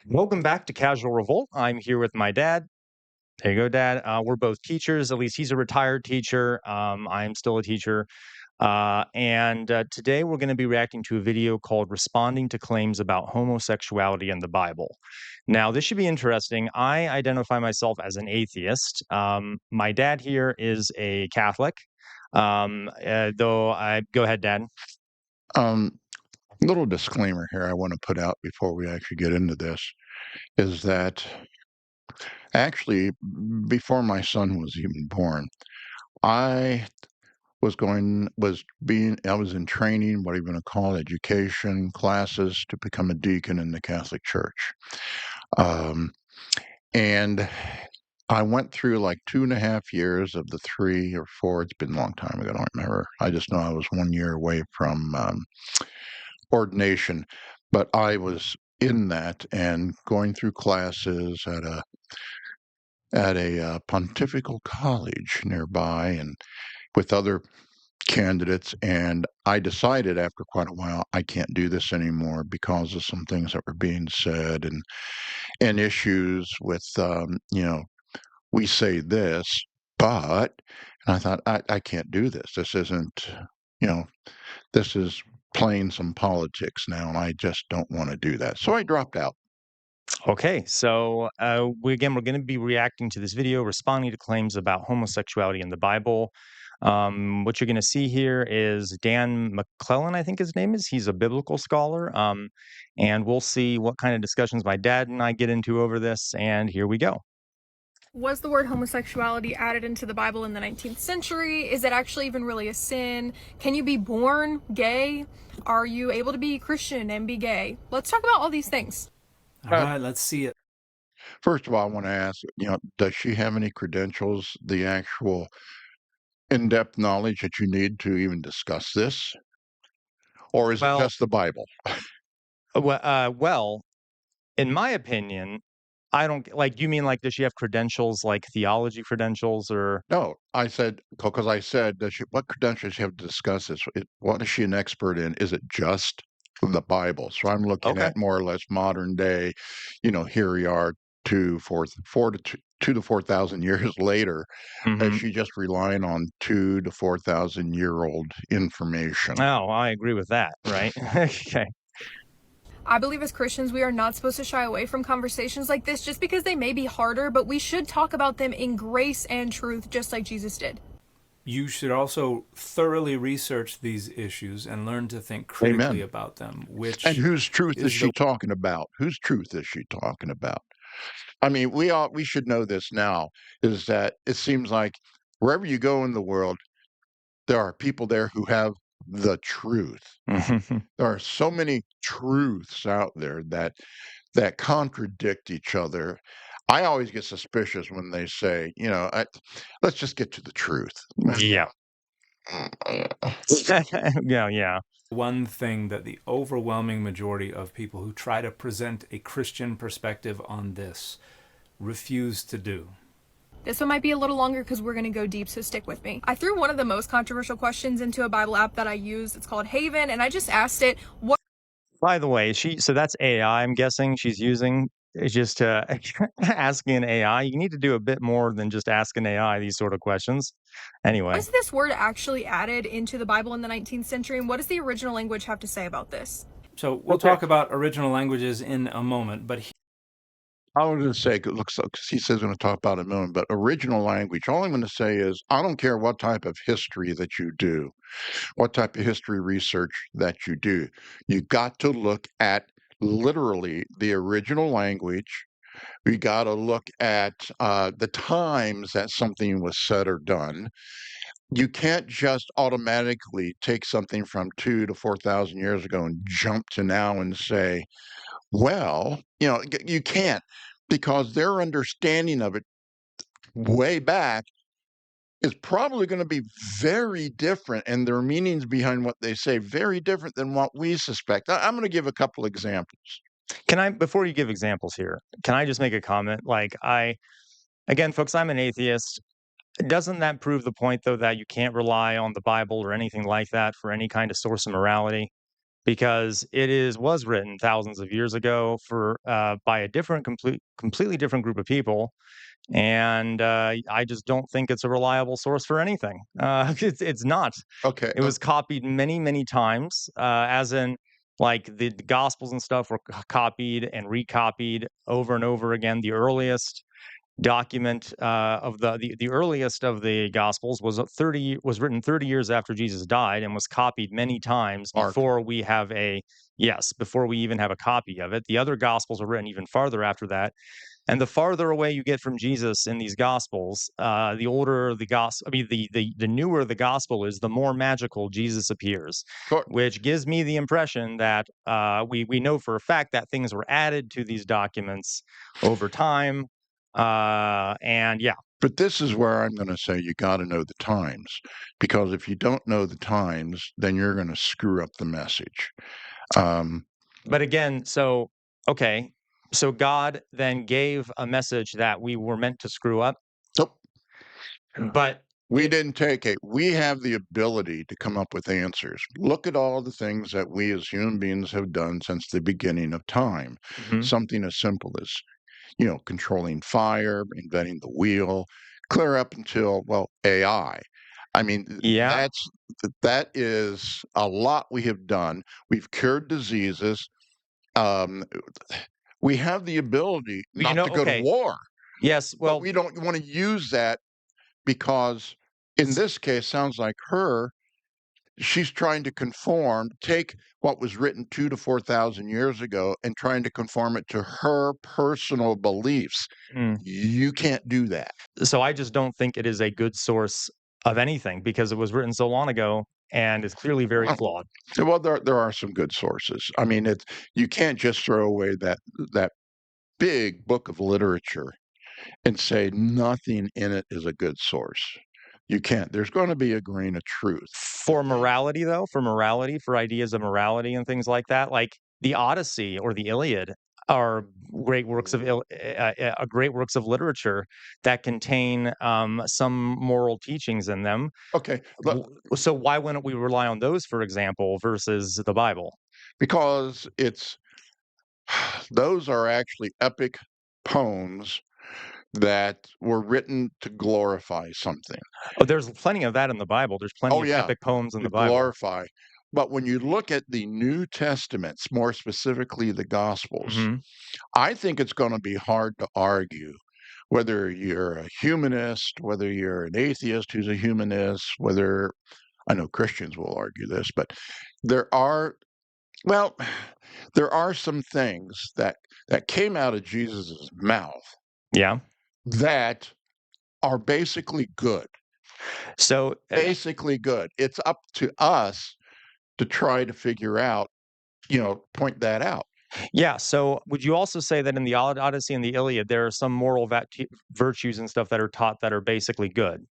Welcome back to Casual Revolt. I'm here with my dad. There you go, Dad. We're both teachers. At least he's a retired teacher. I'm still a teacher. And today we're going to be reacting to a video called Responding to Claims About Homosexuality in the Bible. Now, this should be interesting. I identify myself as an atheist. My dad here is a Catholic. Though I go ahead, Dad. Um, Little disclaimer here I want to put out before we actually get into this is that actually, before my son was even born, I I was in training, what are you going to call it, education classes to become a deacon in the Catholic Church. Um, and I went through like 2.5 years of the 3 or 4. It's been a long time ago. I don't remember. I just know I was 1 year away from ordination, but I was in that and going through classes at a pontifical college nearby and with other candidates. And I decided after quite a while I can't do this anymore because of some things that were being said and issues with we say this, but and I thought I can't do this. This isn't you know this is playing some politics now, and I just don't want to do that. So I dropped out. Okay, so we're going to be reacting to this video, responding to claims about homosexuality in the Bible. What you're going to see here is Dan McClellan, I think his name is. He's a biblical scholar, and we'll see what kind of discussions my dad and I get into over this. And here we go. Was the word homosexuality added into the Bible in the 19th century? Is it actually even really a sin? Can you be born gay? Are you able to be Christian and be gay? Let's talk about all these things. All right, let's see it. First of all, I want to ask, does she have any credentials, the actual in-depth knowledge that you need to even discuss this? Or is it Well, just the Bible? well, in my opinion, I don't like. You mean like does she have credentials, like theology credentials, or? No, I said, because I said, what credentials does she have to discuss this? What is she an expert in? Is it just the Bible? So I'm looking Okay. at more or less modern day, here we are, 2 to 4,000 years later. Is Mm-hmm. she just relying on 2 to 4,000 year old information? Oh, I agree with that. Right. Okay. I believe as Christians, we are not supposed to shy away from conversations like this just because they may be harder, but we should talk about them in grace and truth, just like Jesus did. You should also thoroughly research these issues and learn to think critically Amen. about them, And which whose truth is is she the talking about? Whose truth is she talking about? I mean, we should know this now, is that it seems like wherever you go in the world, there are people there who have the truth. There are so many truths out there that contradict each other. I always get suspicious when they say, let's just get to the truth. Yeah. Yeah, yeah. one thing that the overwhelming majority of people who try to present a Christian perspective on this refuse to do. This one might be a little longer because we're going to go deep, so stick with me. I threw one of the most controversial questions into a Bible app that I use. It's called Haven, and I just asked it, what By the way, so that's AI, I'm guessing she's using. It's just asking an AI. You need to do a bit more than just ask an AI these sort of questions. Anyway, was this word actually added into the Bible in the 19th century, and what does the original language have to say about this? So we'll okay. talk about original languages in a moment, but I was going to say, it looks like, 'cause he says going to talk about it in a moment, but original language, all I'm going to say is I don't care what type of history that you do, what type of history research that you do. You got to look at literally the original language. We got to look at the times that something was said or done. You can't just automatically take something from 2 to 4,000 years ago and jump to now and say, well, you can't, because their understanding of it way back is probably going to be very different, and their meanings behind what they say very different than what we suspect. I'm going to give a couple examples. Can I, before you give examples here, can I just make a comment? Again, folks, I'm an atheist. Doesn't that prove the point, though, that you can't rely on the Bible or anything like that for any kind of source of morality? because was written thousands of years ago for by a completely different group of people, and I just don't think it's a reliable source for anything. It's not. Okay. It was copied many, many times, as in, like, the Gospels and stuff were copied and recopied over and over again. The earliest document of the earliest of the Gospels was written 30 years after Jesus died and was copied many times Mark. before we even have a copy of it. The other Gospels were written even farther after that. And the farther away you get from Jesus in these gospels, the older the gospel, I mean, the newer the gospel is, the more magical Jesus appears, Sure. which gives me the impression that we know for a fact that things were added to these documents over time. And yeah, But this is where I'm going to say you got to know the times, because if you don't know the times, then you're going to screw up the message. but again, okay, so God then gave a message that we were meant to screw up, Nope. but We didn't take it. We have the ability to come up with answers. Look at all the things that we as human beings have done since the beginning of time. Mhm. Something as simple as, controlling fire, inventing the wheel, clear up until, well, AI. I mean, Yeah. that is a lot we have done. We've cured diseases. Um, we have the ability not to go to Okay. war, Yes. but Well, we don't want to use that because in this case, sounds like she's trying to take what was written 2 to 4,000 years ago and trying to conform it to her personal beliefs. mm, You can't do that. so I just don't think it is a good source of anything because it was written so long ago and is clearly very Well, flawed. well, there are some good sources. I mean, you can't just throw away that big book of literature and say nothing in it is a good source. You can't. There's going to be a grain of truth. For morality, though, for ideas of morality and things like that, like the Odyssey or the Iliad are great works of literature that contain some moral teachings in them. Okay, So why wouldn't we rely on those, for example, versus the Bible? because those are actually epic poems that were written to glorify something. Oh, there's plenty of that in the Bible. There's plenty Oh, of yeah, epic poems in to the Bible. glorify. But when you look at the New Testaments, more specifically the Gospels, Mhm. I think it's going to be hard to argue whether you're a humanist, whether you're an atheist who's a humanist, whether I know Christians will argue this, but there are, well, there are some things that came out of Jesus's mouth Yeah. that are basically good. So, Basically good. It's up to us to try to figure out, point that out. yeah. So, would you also say that in the Odyssey and the Iliad, there are some moral virtues and stuff that are taught that are basically good?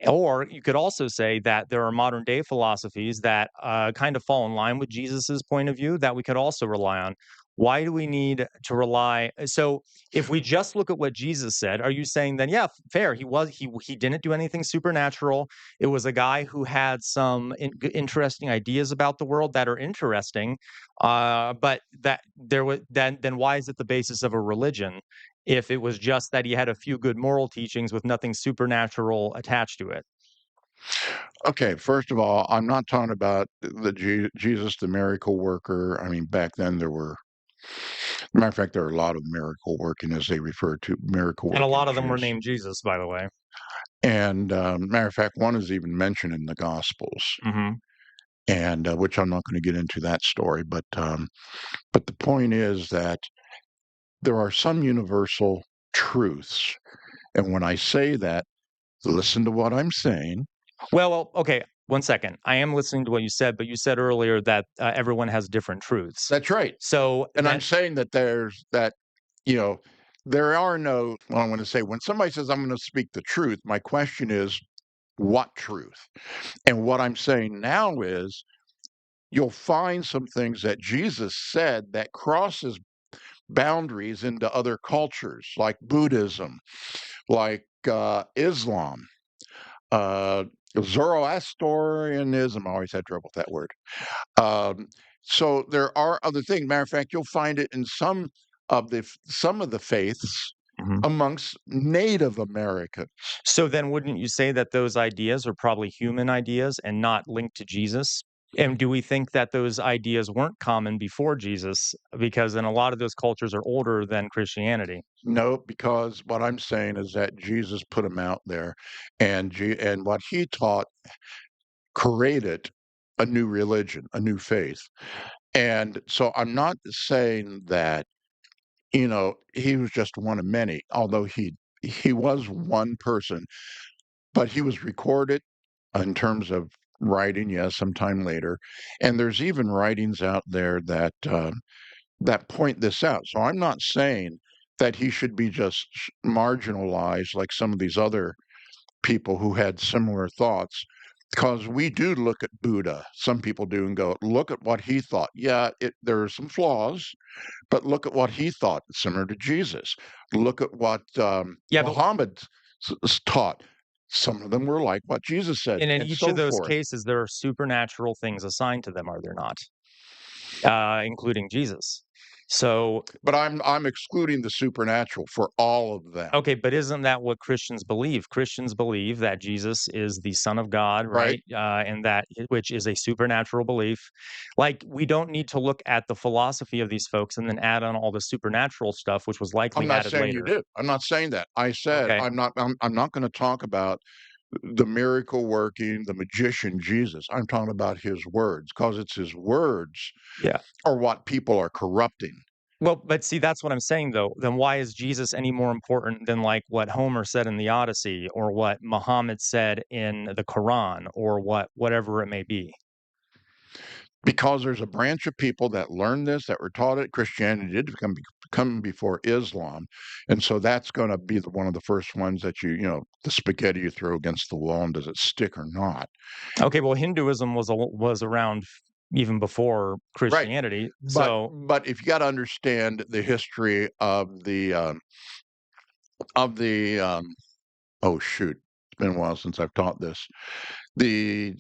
Or you could also say that there are modern day philosophies that kind of fall in line with Jesus's point of view that we could also rely on. Why do we need to rely? So, if we just look at what Jesus said, are you saying then, yeah, fair? He didn't do anything supernatural. It was a guy who had some interesting ideas about the world that are interesting, but that there was then why is it the basis of a religion? If it was just that he had a few good moral teachings with nothing supernatural attached to it. Okay, first of all, I'm not talking about Jesus, the miracle worker. I mean, back then matter of fact, there are a lot of miracle working, as they refer to miracle And a working lot of them were Jews. named Jesus, by the way. And matter of fact, one is even mentioned in the Gospels, Mhm. and which I'm not going to get into that story. But the point is that there are some universal truths, and when I say that, listen to what I'm saying. Okay, 1 second. I am listening to what you said, but you said earlier that, everyone has different truths. That's right. So And I'm that saying that you know, there are no, well, I'm going to say, when somebody says, I'm going to speak the truth, my question is, what truth? And what I'm saying now is, you'll find some things that Jesus said that crosses boundaries into other cultures, like Buddhism, like Islam, uh, Zoroastrianism. I always had trouble with that word. Um, So there are other things. Matter of fact, you'll find it in some of the faiths Mhm. amongst Native Americans. So then wouldn't you say that those ideas are probably human ideas and not linked to Jesus? And do we think that those ideas weren't common before Jesus? Because then a lot of those cultures are older than Christianity. No, because what I'm saying is that Jesus put them out there, and what he taught created a new religion, a new faith. Mhm. And so I'm not saying that, he was just one of many, although he was one person, but he was recorded in terms of writing, yes, sometime later. And there's even writings out there that point this out. So I'm not saying that he should be just marginalized like some of these other people who had similar thoughts. Because we do look at Buddha, some people do, and go, look at what he thought. Yeah, there are some flaws, but look at what he thought, similar to Jesus. Look at what Yeah, but Muhammad taught. Some of them were like what Jesus said, and in and each of so those forth. cases, there are supernatural things assigned to them, are there not? Including Jesus. So, But I'm excluding the supernatural for all of them, okay, but isn't that what Christians believe? Christians believe that Jesus is the Son of God, right? right? And that which is a supernatural belief. Like we don't need to look at the philosophy of these folks and then add on all the supernatural stuff, which was I'm likely not added saying you later. do. I'm not saying that. I said Okay. I'm not going to talk about the miracle working, the magician Jesus. I'm talking about his words because it's his words Yeah. are what people are corrupting. Well, but see, that's what I'm saying though. Then why is Jesus any more important than like what Homer said in the Odyssey or what Muhammad said in the Quran or whatever it may be? Because there's a branch of people that learned this, that were taught it. Christianity did come before Islam, and so that's going to be one of the first ones that the spaghetti you throw against the wall, and does it stick or not? Okay, well, Hinduism was around even before Right. Christianity. But So, but if you got to understand the history of the oh shoot, it's been a while since I've taught this. The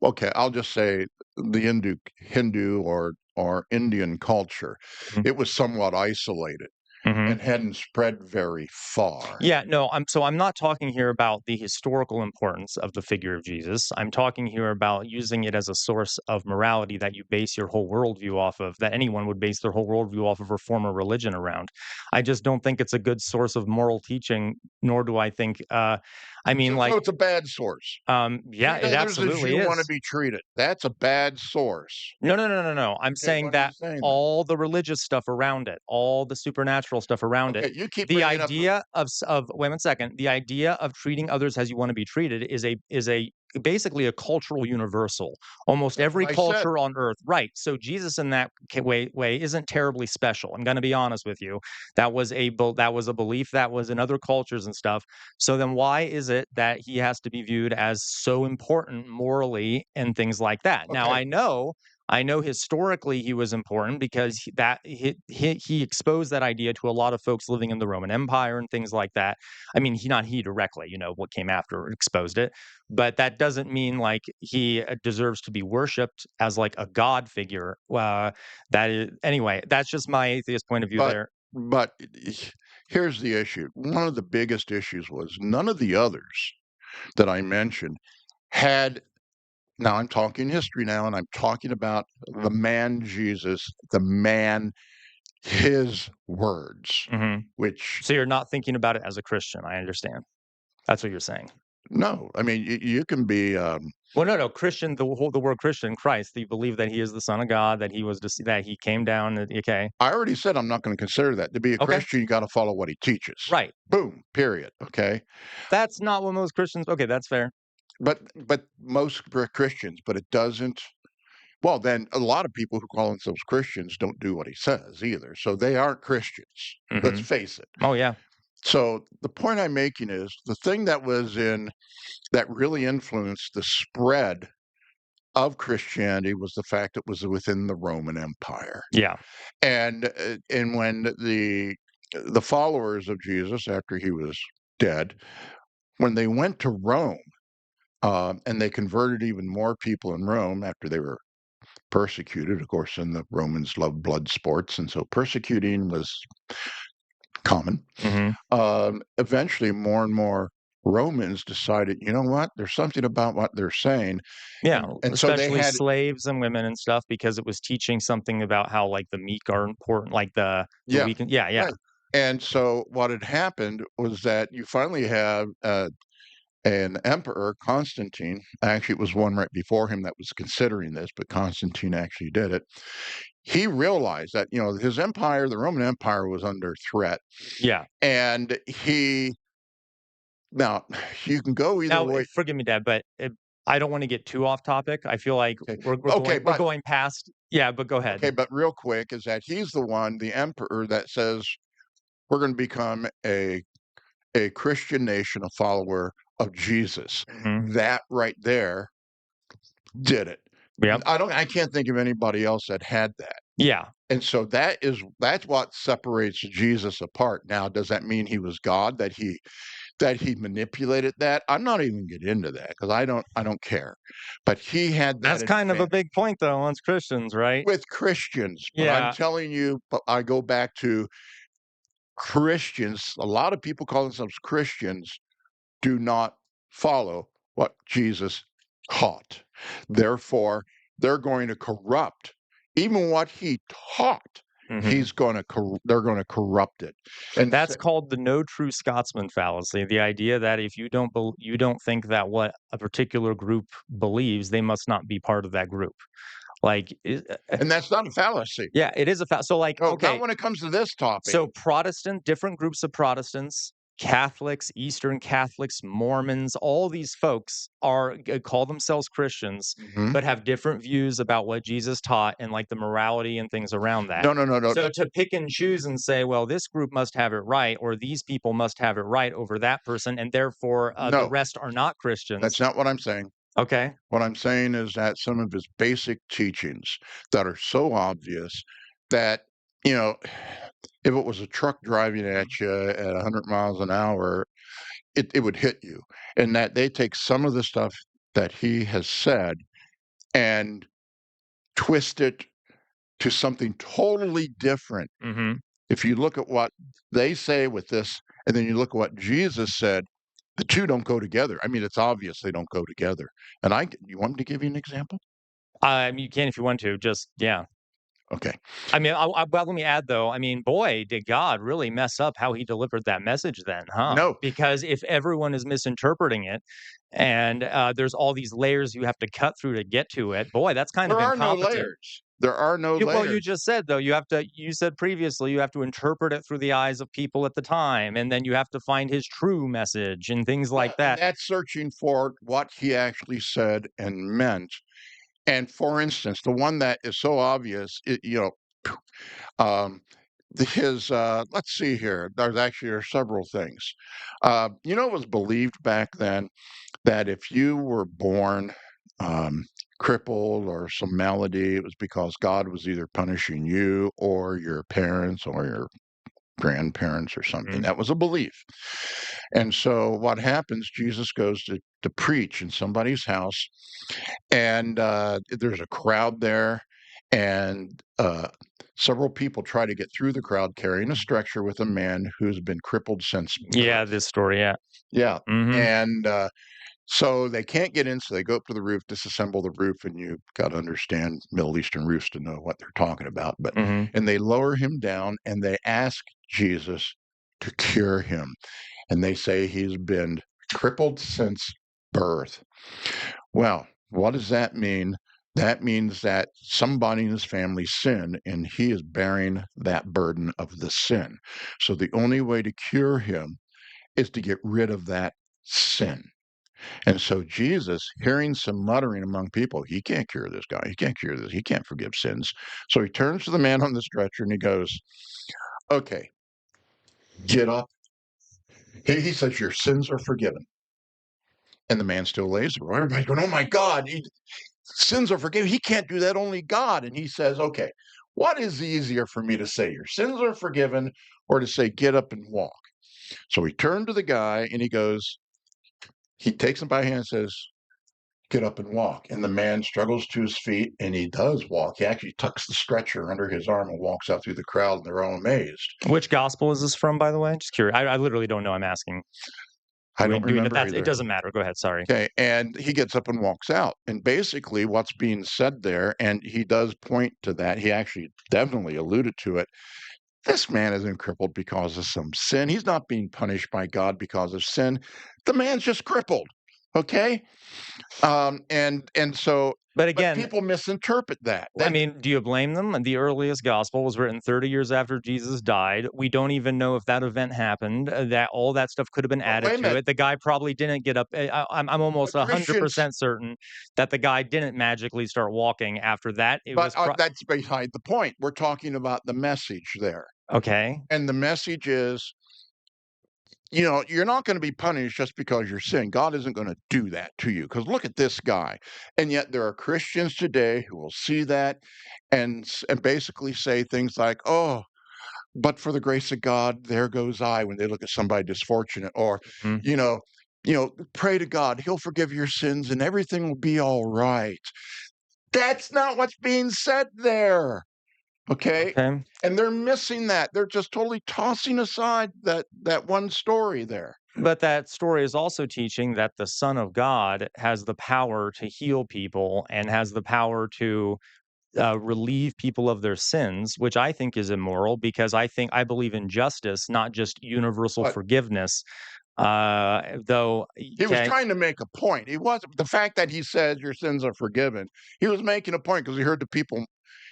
okay, I'll just say the Hindu or Indian culture. mhm, It was somewhat isolated mhm. and hadn't spread very far. Yeah, no, I'm not talking here about the historical importance of the figure of Jesus. I'm talking here about using it as a source of morality that you base your whole worldview off of, that anyone would base their whole worldview off of or form a religion around. I just don't think it's a good source of moral teaching, nor do I think I mean So like it's a bad source. yeah, Treat it others as absolutely you want to is. be treated. That's a bad source. No, no, no, no, no. I'm Okay, saying what are you that saying then? all the religious stuff around it, all the supernatural stuff around it, Okay, you keep the bringing up. idea of wait 1 second, the idea of treating others as you want to be treated is a basically a cultural universal. Almost That's what every I said. culture on earth, right? So Jesus in that way isn't terribly special. I'm going to be honest with you. That was a belief that was in other cultures and stuff. So then why is it that he has to be viewed as so important morally and things like that? Now Okay, I know historically he was important because he exposed that idea to a lot of folks living in the Roman Empire and things like that. I mean, not he directly, what came after exposed it, but that doesn't mean like he deserves to be worshipped as like a god figure. That is anyway. That's just my atheist point of view but there. but here's the issue. One of the biggest issues was none of the others that I mentioned had. Now I'm talking history now, and I'm talking about the man Jesus, the man, his words, Hmm. which So you're not thinking about it as a Christian. I understand. That's what you're saying. no, I mean you can be. Well, no, no, Christian, the word Christian, Christ, do you believe that he is the Son of God, that he was that he came down, okay. I already said I'm not going to consider that to be a Okay, Christian. You got to follow what he teaches. right. Boom. Period. Okay. That's not what most Christians, okay, that's fair. But most Christians, but it doesn't. Well, then a lot of people who call themselves Christians don't do what he says either. So they aren't Christians. Let's Mhm. face it. Oh, yeah. So the point I'm making is the thing that really influenced the spread of Christianity was the fact it was within the Roman Empire. Yeah. And when the followers of Jesus after he was dead, when they went to Rome, and they converted even more people in Rome after they were persecuted. Of course, and the Romans loved blood sports, and so persecuting was common. Eventually, more and more Romans decided, you know what? There's something about what they're saying, Yeah, and so they especially had, slaves and women and stuff because it was teaching something about how, like, the meek are important, like the yeah, weak and yeah, yeah. right. And so what had happened was that you finally have an emperor, Constantine. Actually, it was one right before him that was considering this, but Constantine actually did it. He realized that, his empire, the Roman Empire, was under threat, Yeah. and now you can go either Now, way. forgive me, Dad, but, I don't wanna get too off topic. I feel like Okay, we're okay, we're but going past yeah, but go ahead. okay, but real quick is that he's the one, the emperor, that says we're going to become a Christian nation, a follower of Jesus. Mhm. That right there did it. Yep. I can't think of anybody else that had that. Yeah. And so that's what separates Jesus apart. Now, does that mean he was God, that he manipulated that? I'm not even get into that because I don't care. But he had that That's kind of a advantage big point, though, amongst Christians, right? with Christians. But I'm Yeah. telling you, but I go back to Christians. A lot of people call themselves Christians do not follow what Jesus taught. Therefore, they're going to corrupt even what he taught. Mhm. They're going to corrupt it. And That's called the no true Scotsman fallacy, the idea that if you don't think that what a particular group believes, they must not be part of that group. Like, and that's not a fallacy. yeah, it is a so, like, No, not okay, when it comes to this topic. so different groups of Protestants, Catholics, Eastern Catholics, Mormons, all these folks call themselves Christians, Mhm. but have different views about what Jesus taught and, like, the morality and things around that. No, no, no, no. So to pick and choose and say, well, this group must have it right, or these people must have it right over that person, and therefore the No, rest are not that's Christians. not what I'm saying. Okay. What I'm saying is that some of his basic teachings that are so obvious that, you know, if it was a truck driving at you at 100 miles an hour, it would hit you. And that they take some of the stuff that he has said and twist it to something totally different. Hmm. If you look at what they say with this, and then you look at what Jesus said, the two don't go together. I mean, it's obvious they don't go together. And you want me to give you an example? You can if you want to. Just yeah. Okay. I mean, well, let me add though. I mean, boy, did God really mess up how he delivered that message then, huh? No, Because if everyone is misinterpreting it, and there's all these layers you have to cut through to get to it, boy, that's kind there of are no incompetent. layers. There are no Well, you layers. just said though, you said previously you have to interpret it through the eyes of people at the time, and then you have to find his true message and things like Well, and that. that's searching for what he actually said and meant. And for instance, the one that is so obvious, um, let's see here. There are several things. It was believed back then that if you were born um, crippled or some malady, it was because God was either punishing you or your parents or your grandparents or something. Mhm. That was a belief. And so what happens, Jesus goes to preach in somebody's house, and there's a crowd there, and several people try to get through the crowd carrying a stretcher with a man who's been crippled since Yeah, birth. this story, yeah. Yeah. Hmm. And so they can't get in, so they go up to the roof, disassemble the roof, and you've got to understand Middle Eastern roofs to know what they're talking about. But Hmm. and they lower him down and they ask Jesus to cure him. And they say he's been crippled since birth. Well, what does that mean? That means that somebody in his family sinned and he is bearing that burden of the sin. So the only way to cure him is to get rid of that sin. And so Jesus, hearing some muttering among people, he can't cure this guy. He can't cure this. He can't forgive sins. So he turns to the man on the stretcher and he goes, okay, get up. He says, your sins are forgiven. And the man still lays there. Everybody's going, oh my God, sins are forgiven. He can't do that, only God. And he says, okay, what is easier for me to say? Your sins are forgiven, or to say, get up and walk? So he turned to the guy and he goes, he takes him by the hand and says, get up and walk. And the man struggles to his feet, and he does walk. He actually tucks the stretcher under his arm and walks out through the crowd, and they're all amazed. Which gospel is this from, by the way? Just curious. I literally don't know. I'm asking. I don't But remember it either. doesn't matter. Go ahead. Sorry. Okay, and he gets up and walks out. And basically, what's being said there, and he does point to that, he actually definitely alluded to it. This man isn't crippled because of some sin. He's not being punished by God because of sin. The man's just crippled. Okay, so, But but again, people misinterpret that. I mean, do you blame them? The earliest gospel was written 30 years after Jesus died. We don't even know if that event happened. That all that stuff could have been Wait added a to minute. it. The guy probably didn't get up. I'm almost But Christians, 100% certain that the guy didn't magically start walking after that. It was that's beside the point. We're talking about the message there, okay. and the message is, you're not going to be punished just because you're sin. God isn't going to do that to you. Because look at this guy. And yet there are Christians today who will see that and basically say things like, "Oh, but for the grace of God, there goes I," when they look at somebody disfortunate, or, Mhm. you know, pray to God, He'll forgive your sins and everything will be all right. That's not what's being said there. Okay. Okay. And they're missing that. They're just totally tossing aside that one story there. But that story is also teaching that the Son of God has the power to heal people and has the power to relieve people of their sins, which I think is immoral because I believe in justice, not just universal But forgiveness. Though, he was okay, trying to make a point. He wasn't the fact that he says your sins are forgiven. He was making a point because he heard the people,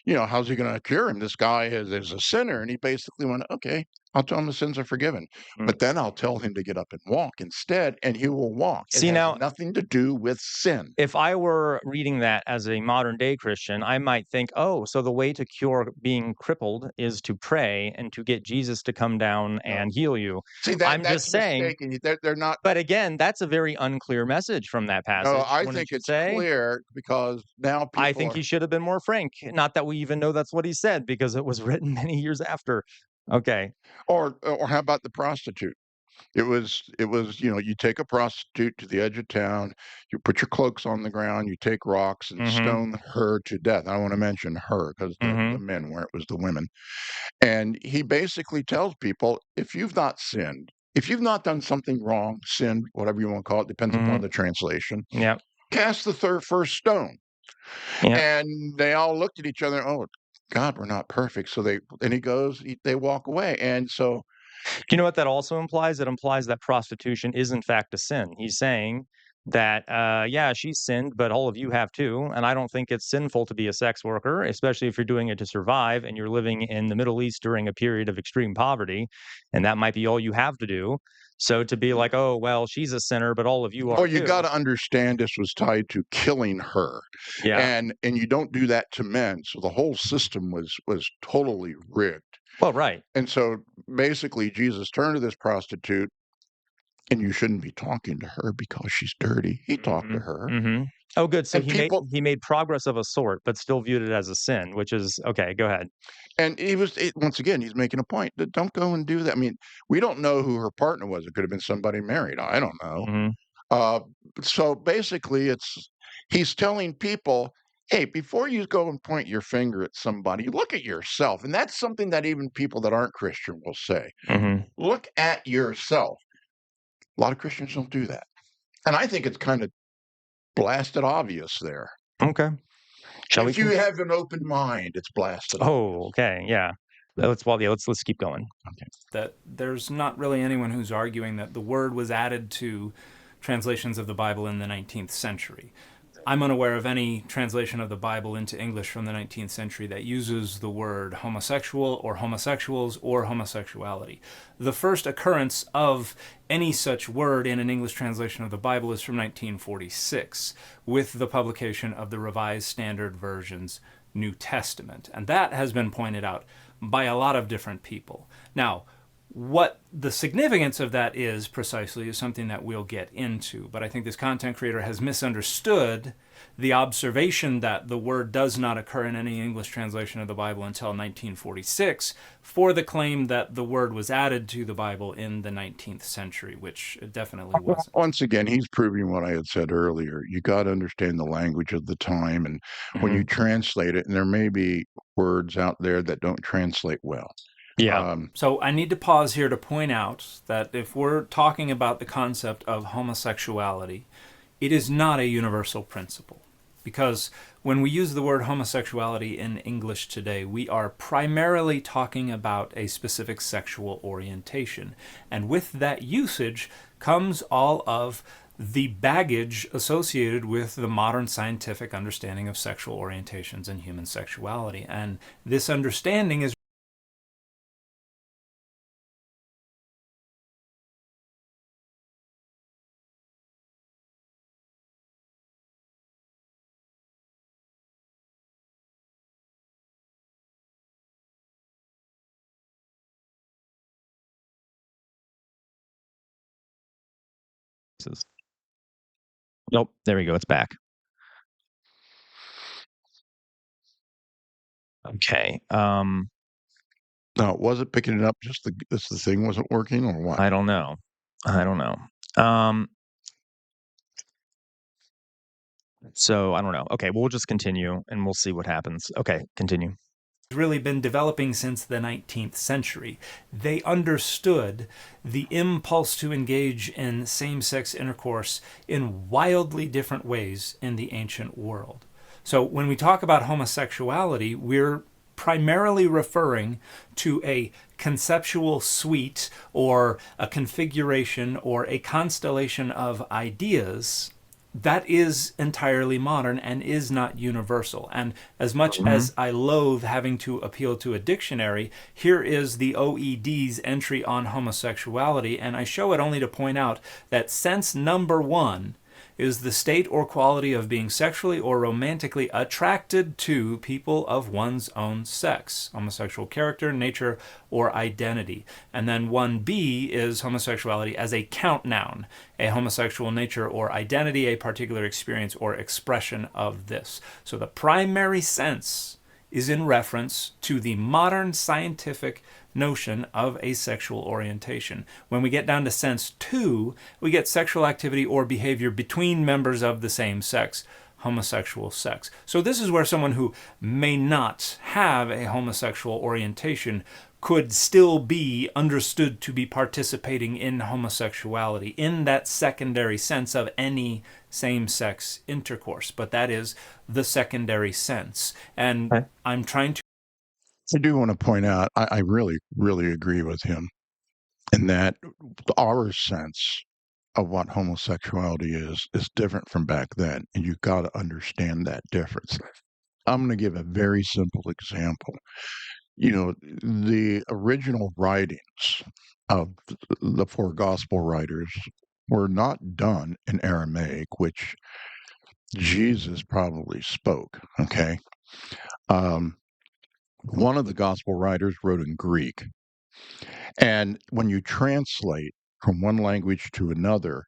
how's he going to cure him? This guy is a sinner. And he basically went, okay, I'll tell him the sins are forgiven. mm. But then I'll tell him to get up and walk instead, and he will walk. It See has now, nothing to do with sin. if I were reading that as a modern day Christian, I might think, oh, so the way to cure being crippled is to pray and to get Jesus to come down No. and heal you. See, I'm that's just saying, mistaken. They're not. but again, that's a very unclear message from that No, passage, I wouldn't think you it's say? clear because now I people think are. he should have been more frank. Not that we even know that's what he said because it was written many years after. Okay. Or how about the prostitute? It was, you take a prostitute to the edge of town, you put your cloaks on the ground, you take rocks and Mhm. stone her to death. I want to mention her because the Mhm. men were, it was the women. And he basically tells people, if you've not sinned, if you've not done something wrong, sinned, whatever you want to call it, depends upon Mhm. the translation, Yep. cast the first stone. Yep. And they all looked at each other, oh, God, we're not perfect. So they walk away. And so, Do you know what that also implies? It implies that prostitution is in fact a sin. He's saying that, yeah, she sinned, but all of you have too. And I don't think it's sinful to be a sex worker, especially if you're doing it to survive and you're living in the Middle East during a period of extreme poverty, and that might be all you have to do. So to be like, oh, well, she's a sinner, but all of you well, are you got too. to understand this was tied to killing her, Yeah. and you don't do that to men. So the whole system was totally rigged. Well, right. And so basically, Jesus turned to this prostitute, and you shouldn't be talking to her because she's dirty. He talked to Mhm. her, Mhm. Oh, good. So and people, he made progress of a sort, but still viewed it as a sin, which is okay. Go ahead. and once again, he's making a point that don't go and do that. I mean, we don't know who her partner was. It could have been somebody married. I don't know. Mhm. Uh, so basically, he's telling people, hey, before you go and point your finger at somebody, look at yourself. And that's something that even people that aren't Christian will say. Mhm. Look at yourself. A lot of Christians don't do that. And I think it's kind of blasted obvious there. Okay. Shall we If you continue? have an open mind, it's blasted obvious. Oh, okay. Yeah. Let's keep going. That there's not really anyone who's arguing that the word was added to translations of the Bible in the 19th century. I'm unaware of any translation of the Bible into English from the 19th century that uses the word homosexual or homosexuals or homosexuality. The first occurrence of any such word in an English translation of the Bible is from 1946 with the publication of the Revised Standard Version's New Testament. And that has been pointed out by a lot of different people. Now, what the significance of that is precisely is something that we'll get into, but I think this content creator has misunderstood the observation that the word does not occur in any English translation of the Bible until 1946 for the claim that the word was added to the Bible in the 19th century, which it definitely wasn't. Once again, he's proving what I had said earlier. You got to understand the language of the time, and when you translate it, and there may be words out there that don't translate well. Yeah. So I need to pause here to point out that if we're talking about the concept of homosexuality, it is not a universal principle. Because when we use the word homosexuality in English today, we are primarily talking about a specific sexual orientation. And with that usage comes all of the baggage associated with the modern scientific understanding of sexual orientations and human sexuality. And this understanding is Nope. There we go. It's back. Okay. Now, was it picking it up? Just the thing wasn't working, or what? I don't know. So I don't know. Okay, we'll just continue and we'll see what happens. Okay, continue. Really been developing since the 19th century. They understood the impulse to engage in same-sex intercourse in wildly different ways in the ancient world. So when we talk about homosexuality, we're primarily referring to a conceptual suite or a configuration or a constellation of ideas that is entirely modern and is not universal. And as much as I loathe having to appeal to a dictionary, here is the OED's entry on homosexuality, and I show it only to point out that sense number 1 is the state or quality of being sexually or romantically attracted to people of one's own sex, homosexual character, nature, or identity. And then 1B is homosexuality as a count noun, a homosexual nature or identity, a particular experience or expression of this. So the primary sense is in reference to the modern scientific notion of asexual orientation. When we get down to sense 2, we get sexual activity or behavior between members of the same sex, homosexual sex. So this is where someone who may not have a homosexual orientation could still be understood to be participating in homosexuality in that secondary sense of any same-sex intercourse. But that is the secondary sense. And I'm trying to I do want to point out, I really, really agree with him in that our sense of what homosexuality is different from back then, and you've got to understand that difference. I'm going to give a very simple example. You know, the original writings of the 4 gospel writers were not done in Aramaic, which Jesus probably spoke, okay? One of the gospel writers wrote in Greek. And when you translate from one language to another,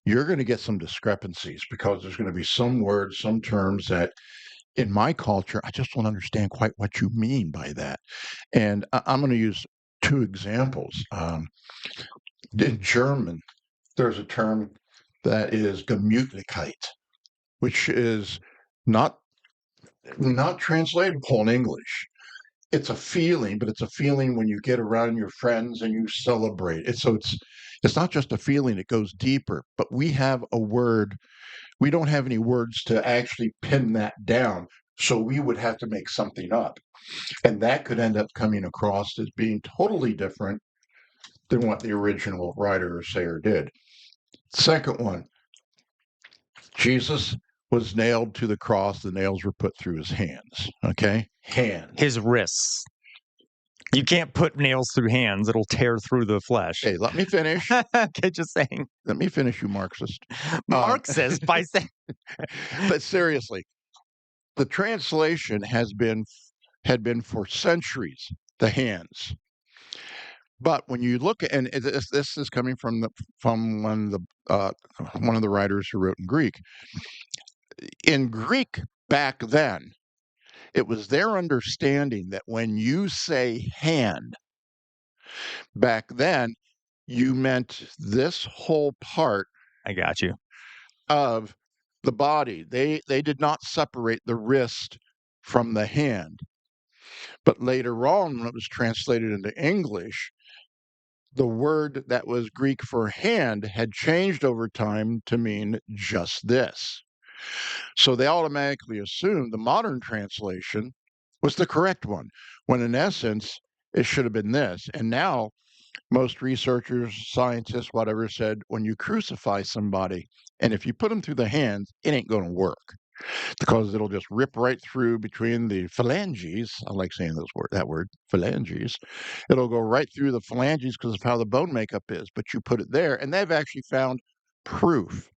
you're going to get some discrepancies because there's going to be some words, some terms that in my culture, I just don't understand quite what you mean by that. And I'm going to use 2 examples. In German, there's a term that is Gemütlichkeit, which is not translatable in English. It's a feeling, but it's a feeling when you get around your friends and you celebrate. It's not just a feeling, it goes deeper. But we have a word. We don't have any words to actually pin that down, so we would have to make something up. And that could end up coming across as being totally different than what the original writer or sayer did. Second one, Jesus was nailed to the cross. The nails were put through his hands. Okay? Hands. His wrists. You can't put nails through hands. It'll tear through the flesh. Hey, let me finish. Okay, just saying. Let me finish, you Marxist. Marxist by saying. But seriously, the translation had been for centuries the hands. But when you look at, and this is coming from one of the writers who wrote in Greek, in Greek back then, it was their understanding that when you say hand, back then, you meant this whole part I got you. of the body. They did not separate the wrist from the hand. But later on, when it was translated into English, the word that was Greek for hand had changed over time to mean just this. So they automatically assumed the modern translation was the correct one, when in essence, it should have been this. And now, most researchers, scientists, whatever, said when you crucify somebody, and if you put them through the hands, it ain't going to work because it'll just rip right through between the phalanges. I like saying that word, phalanges. It'll go right through the phalanges because of how the bone makeup is. But you put it there, and they've actually found proof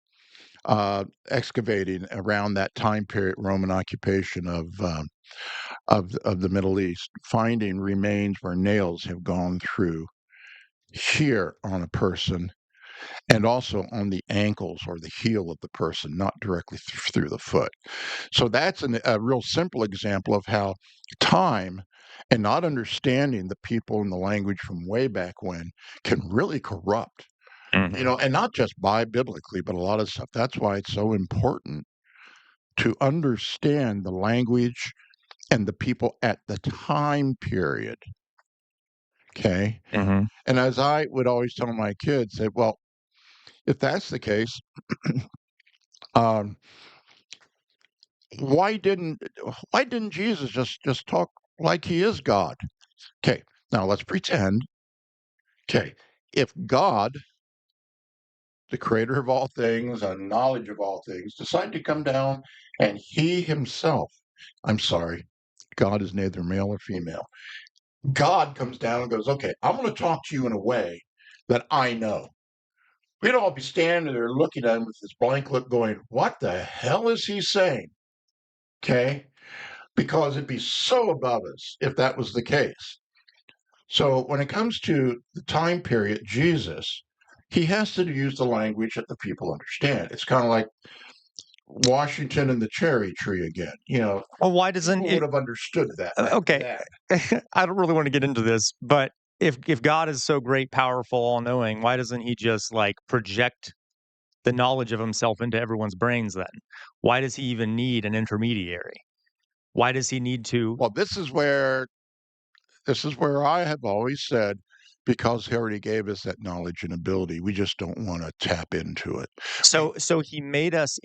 excavating around that time period, Roman occupation of the Middle East, finding remains where nails have gone through here on a person and also on the ankles or the heel of the person, not directly through the foot. So that's a real simple example of how time and not understanding the people and the language from way back when can really corrupt, Mhm. and not just biblically, but a lot of stuff. That's why it's so important to understand the language and the people at the time period. Okay. Mhm. And as I would always tell my kids, say, well, if that's the case, um, why didn't why didn't Jesus just talk like he is God? Okay, now let's pretend. Okay, if God, the creator of all things and knowledge of all things, decided to come down and he himself, I'm sorry, God is neither male or female. God comes down and goes, okay, I'm going to talk to you in a way that I know. We'd all be standing there looking at him with this blank look going, what the hell is he saying? Okay, because it'd be so above us if that was the case. So when it comes to the time period, Jesus, he has to use the language that the people understand. It's kind of like Washington and the cherry tree again. Well, why doesn't People would it? have understood that back Okay, then. I don't really want to get into this, but if God is so great, powerful, all knowing, why doesn't he just like project the knowledge of himself into everyone's brains then? Why does he even need an intermediary? Why does he need to? Well, this is where I have always said, because he already gave us that knowledge and ability, we just don't want to tap into it. So he made us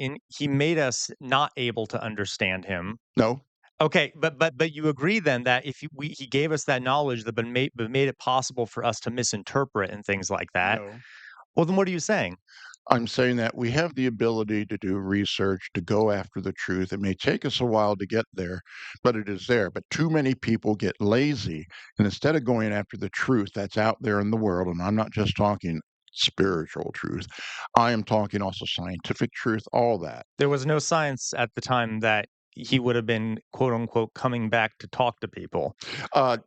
not able to understand him. No, Okay, but you agree then that if he gave us that knowledge that made it possible for us to misinterpret and things like that. no. Well, then what are you saying? I'm saying that we have the ability to do research, to go after the truth. It may take us a while to get there, but it is there. But too many people get lazy. And instead of going after the truth that's out there in the world, and I'm not just talking spiritual truth, I am talking also scientific truth, all that. There was no science at the time that he would have been quote unquote coming back to talk to people. Uh,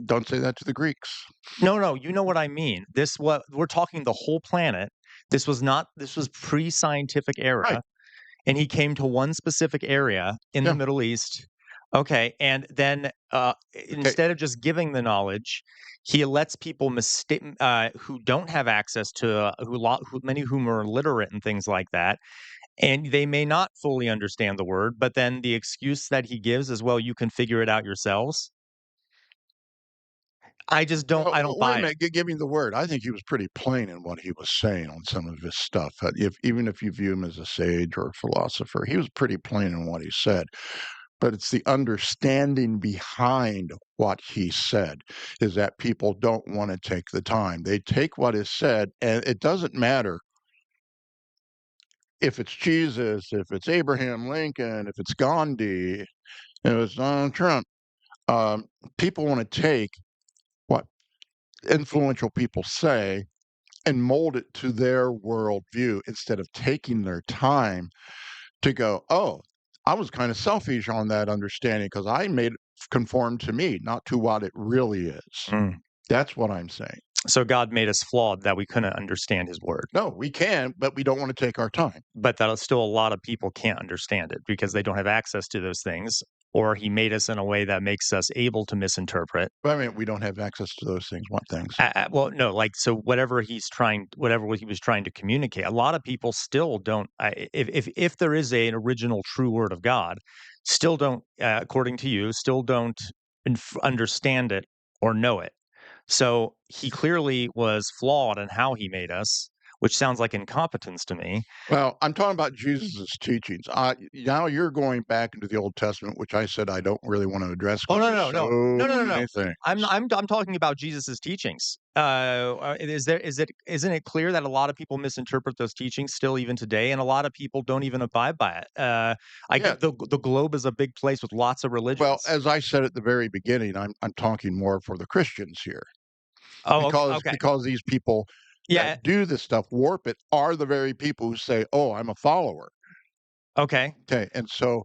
don't say that to the Greeks. No, you know what I mean. This what we're talking the whole planet. This was pre-scientific Right. era, and he came to one specific area in the Yeah. Middle East. Okay, and then Okay. instead of just giving the knowledge, he lets people who don't have access to who many of whom are illiterate and things like that, and they may not fully understand the word, but then the excuse that he gives is, well, you can figure it out yourselves. I don't Wait a buy it. minute. Give me the word. I think he was pretty plain in what he was saying on some of his stuff. Even if you view him as a sage or a philosopher, he was pretty plain in what he said. But it's the understanding behind what he said is that people don't want to take the time. They take what is said, and it doesn't matter if it's Jesus, if it's Abraham Lincoln, if it's Gandhi, if it's Donald Trump. Um, People want to take what influential people say and mold it to their worldview instead of taking their time to go, oh, I was kind of selfish on that understanding because I made it conform to me, not to what it really is. Mm. That's what I'm saying. So God made us flawed that we couldn't understand his word. No, we can, but we don't want to take our time. But that still a lot of people can't understand it because they don't have access to those things, or he made us in a way that makes us able to misinterpret. But I mean, we don't have access to those things. What things? Well, no, like so whatever he was trying to communicate, a lot of people still don't. If there is an original true word of God, still don't, according to you, still don't understand it or know it. So he clearly was flawed in how he made us, which sounds like incompetence to me. Well, I'm talking about Jesus's teachings. Now you're going back into the Old Testament, which I said I don't really want to address. Oh, 'cause no, there's no, no. No, no, no, no. many things. I'm talking about Jesus's teachings. Isn't it clear that a lot of people misinterpret those teachings still even today, and a lot of people don't even abide by it? I Yeah. get the globe is a big place with lots of religions. Well, as I said at the very beginning, I'm talking more for the Christians here. Oh, Because okay. these people Yeah. that do this stuff, warp it, are the very people who say, "Oh, I'm a follower." Okay. Okay, and so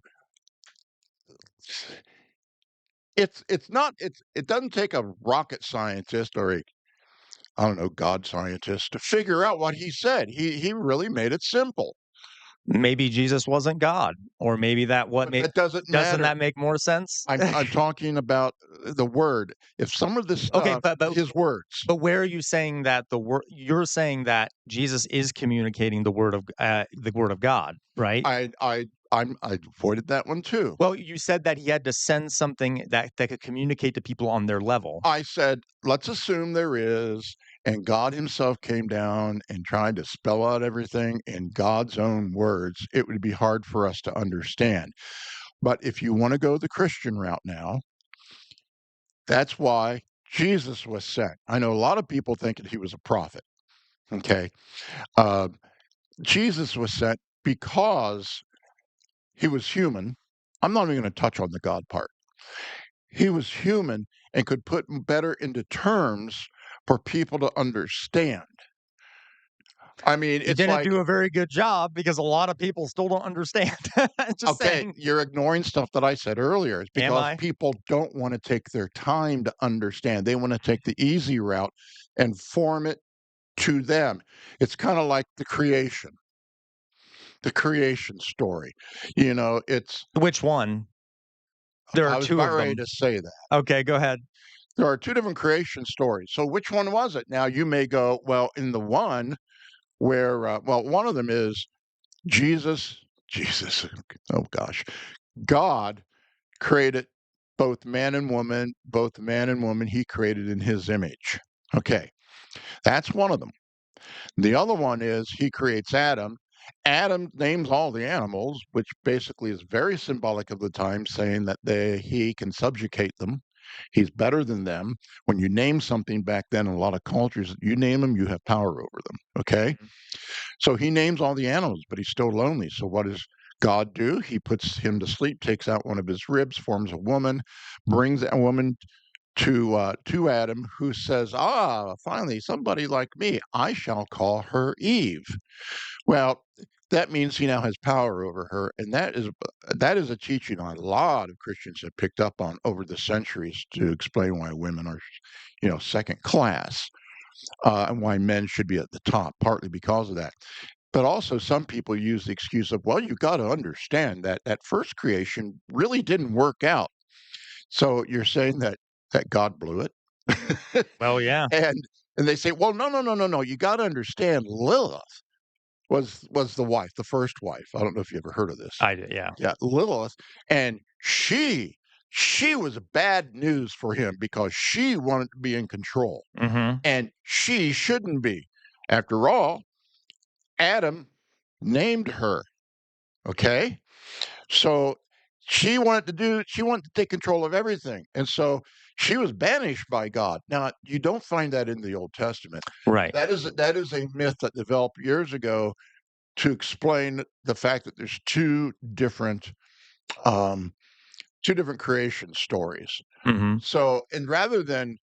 it doesn't take a rocket scientist or a, I don't know, God scientist to figure out what he said. He really made it simple. Maybe Jesus wasn't God, or maybe But that doesn't doesn't matter. that make more sense? I'm talking about the word. If some of this Okay, stuff, but his words, But where are you saying that the word you're saying that Jesus is communicating the word of God, right? I avoided that one too. Well, you said that he had to send something that could communicate to people on their level. I said, let's assume there is, and God himself came down and tried to spell out everything in God's own words. It would be hard for us to understand. But if you want to go the Christian route now, that's why Jesus was sent. I know a lot of people think that he was a prophet. Okay. Uh, Jesus was sent because he was human. I'm not even going to touch on the God part. He was human and could put better into terms for people to understand. I mean, He it's didn't like, do a very good job because a lot of people still don't understand. Just okay, saying. you're ignoring stuff that I said earlier. It's Am because I? people don't want to take their time to understand. They want to take the easy route and form it to them. It's kind of like the creation story. You know, it's, Which one? There are I was two about of ready them. to say that. Okay, go ahead. There are two different creation stories. So which one was it? Now you may go, well, in the one where, well, one of them is Jesus, Jesus, oh gosh, God created both man and woman he created in his image. Okay, that's one of them. The other one is he creates Adam. Adam names all the animals, which basically is very symbolic of the time, saying that he can subjugate them. He's better than them. When you name something back then in a lot of cultures, you name them, you have power over them. Okay? Mhm. So he names all the animals, but he's still lonely. So what does God do? He puts him to sleep, takes out one of his ribs, forms a woman, brings a woman to Adam, who says, "Ah, finally, somebody like me. I shall call her Eve." Well, that means he now has power over her, and that is a teaching a lot of Christians have picked up on over the centuries to explain why women are, second class, and why men should be at the top, partly because of that. But also, some people use the excuse of, "Well, you've got to understand that that first creation really didn't work out." So you're saying that God blew it? Well, yeah. And they say, "Well, no, no, no, no, no. You got to understand. Lilith was the wife, the first wife. I don't know if you ever heard of this. I did, yeah. Yeah, Lilith, and she was bad news for him because she wanted to be in control, Mhm. and she shouldn't be. After all, Adam named her. Okay, so she wanted to take control of everything, and so she was banished by God. Now, you don't find that in the Old Testament. Right. That is a myth that developed years ago to explain the fact that there's um, two different creation stories. Mhm. So, and rather than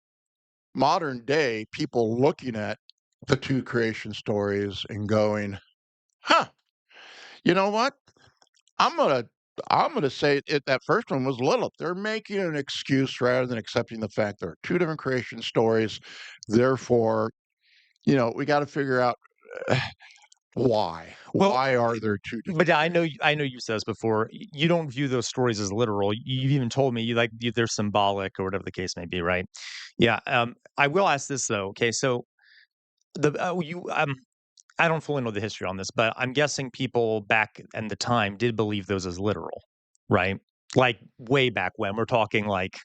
modern day people looking at the two creation stories and going, "Huh, you know what? I'm gonna I'm going to say that first one was Lilith. They're making an excuse rather than accepting the fact there are two different creation stories. Therefore, we got to figure out why. Well, Why are there two different? but I know you said this before. You don't view those stories as literal. You've even told me they're symbolic or whatever the case may be, right? Yeah. I will ask this though. Okay, so I don't fully know the history on this, but I'm guessing people back in the time did believe those as literal, right? Like way back when. We're talking like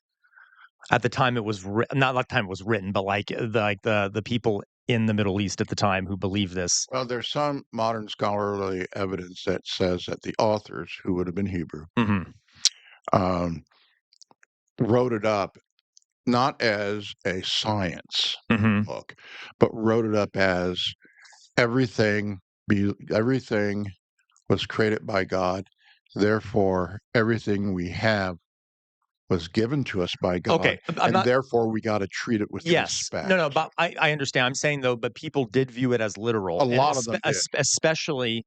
at the time it was not like time it was written, but the people in the Middle East at the time who believed this. Well, there's some modern scholarly evidence that says that the authors, who would have been Hebrew, Hmm. um, wrote it up not as a science Hmm. book, but wrote it up as everything everything was created by God. Therefore, everything we have was given to us by God, Okay, I'm and not. therefore we got to treat it with Yes, respect. no, but I understand. I'm saying though, but people did view it as literal, A and lot of them did. especially,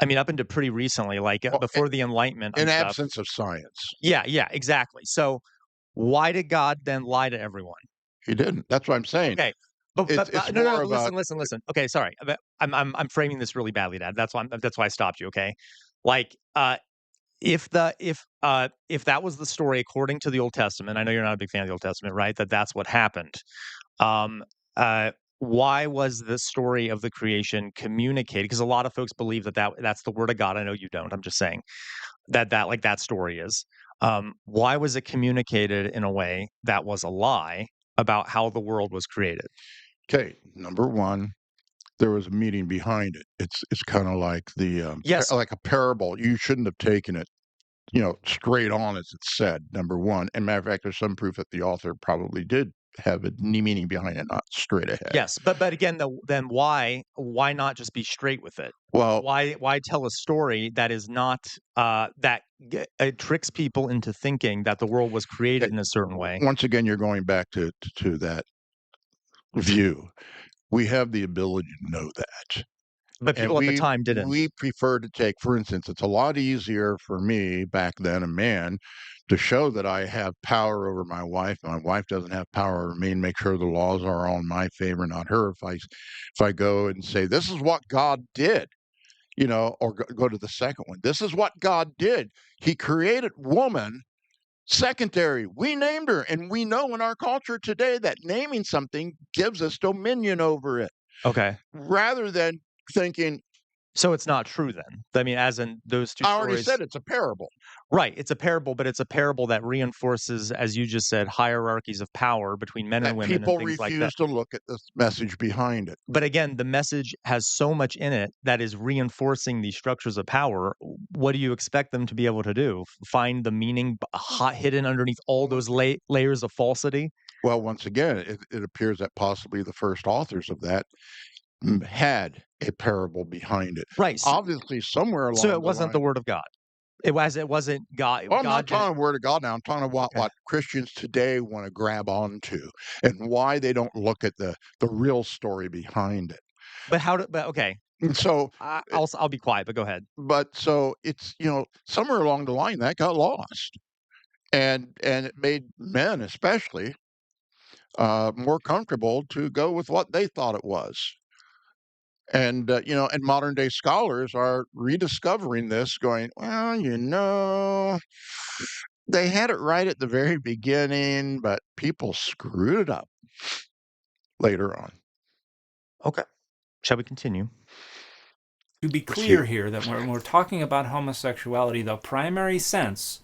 I mean, up into pretty recently, like Well, before the Enlightenment in and stuff. absence of science, Yeah, exactly. So why did God then lie to everyone? he didn't. That's what I'm saying. Okay. It's No, more but about listen. Okay, sorry. But I'm framing this really badly, Dad. That's why I stopped you, okay? Like, if that was the story according to the Old Testament, I know you're not a big fan of the Old Testament, right? That's what happened. Um, why was the story of the creation communicated? Because a lot of folks believe that's the word of God. I know you don't. I'm just saying that story is. Why was it communicated in a way that was a lie about how the world was created? okay. Number one, there was a meaning behind it. It's kind of like Yes. like a parable. You shouldn't have taken it, straight on as it's said. Number one, and matter of fact, there's some proof that the author probably did have a meaning behind it, not straight ahead. Yes, but again, though, then why not just be straight with it? Well, Why tell a story that is not that it tricks people into thinking that the world was created in a certain way? once again, you're going back to that view. We have the ability to know that. But And people at the time didn't. we prefer to take, for instance, it's a lot easier for me back then, a man, to show that I have power over my wife. My wife doesn't have power over me, and make sure the laws are all in my favor, not her. If I go and say, "This is what God did," or go to the second one, "This is what God did. He created woman." Secondary, we named her, and we know in our culture today that naming something gives us dominion over it, Okay. rather than thinking, So it's not true then. I mean, as in those two I already stories. said it's a parable. Right. It's a parable, but it's a parable that reinforces, as you just said, hierarchies of power between men and That women and people things like that. refuse to look at the message behind it. But again, the message has so much in it that is reinforcing these structures of power. What do you expect them to be able to do? Find the meaning hidden underneath all those layers of falsity? Well, once again, it appears that possibly the first authors of that had a parable behind it. Right. Obviously, somewhere along So it the wasn't the line. word of God. It wasn't God. Well, I'm God not didn't. talking word of God now. I'm talking about Okay. what Christians today want to grab onto, and why they don't look at the real story behind it. But okay. And so, I'll be quiet, but go ahead. but so it's somewhere along the line that got lost, and it made men especially more comfortable to go with what they thought it was. And modern day scholars are rediscovering this, going, well, they had it right at the very beginning, but people screwed it up later on. Okay. Shall we continue? To be clear here, that when we're talking about homosexuality, the primary sense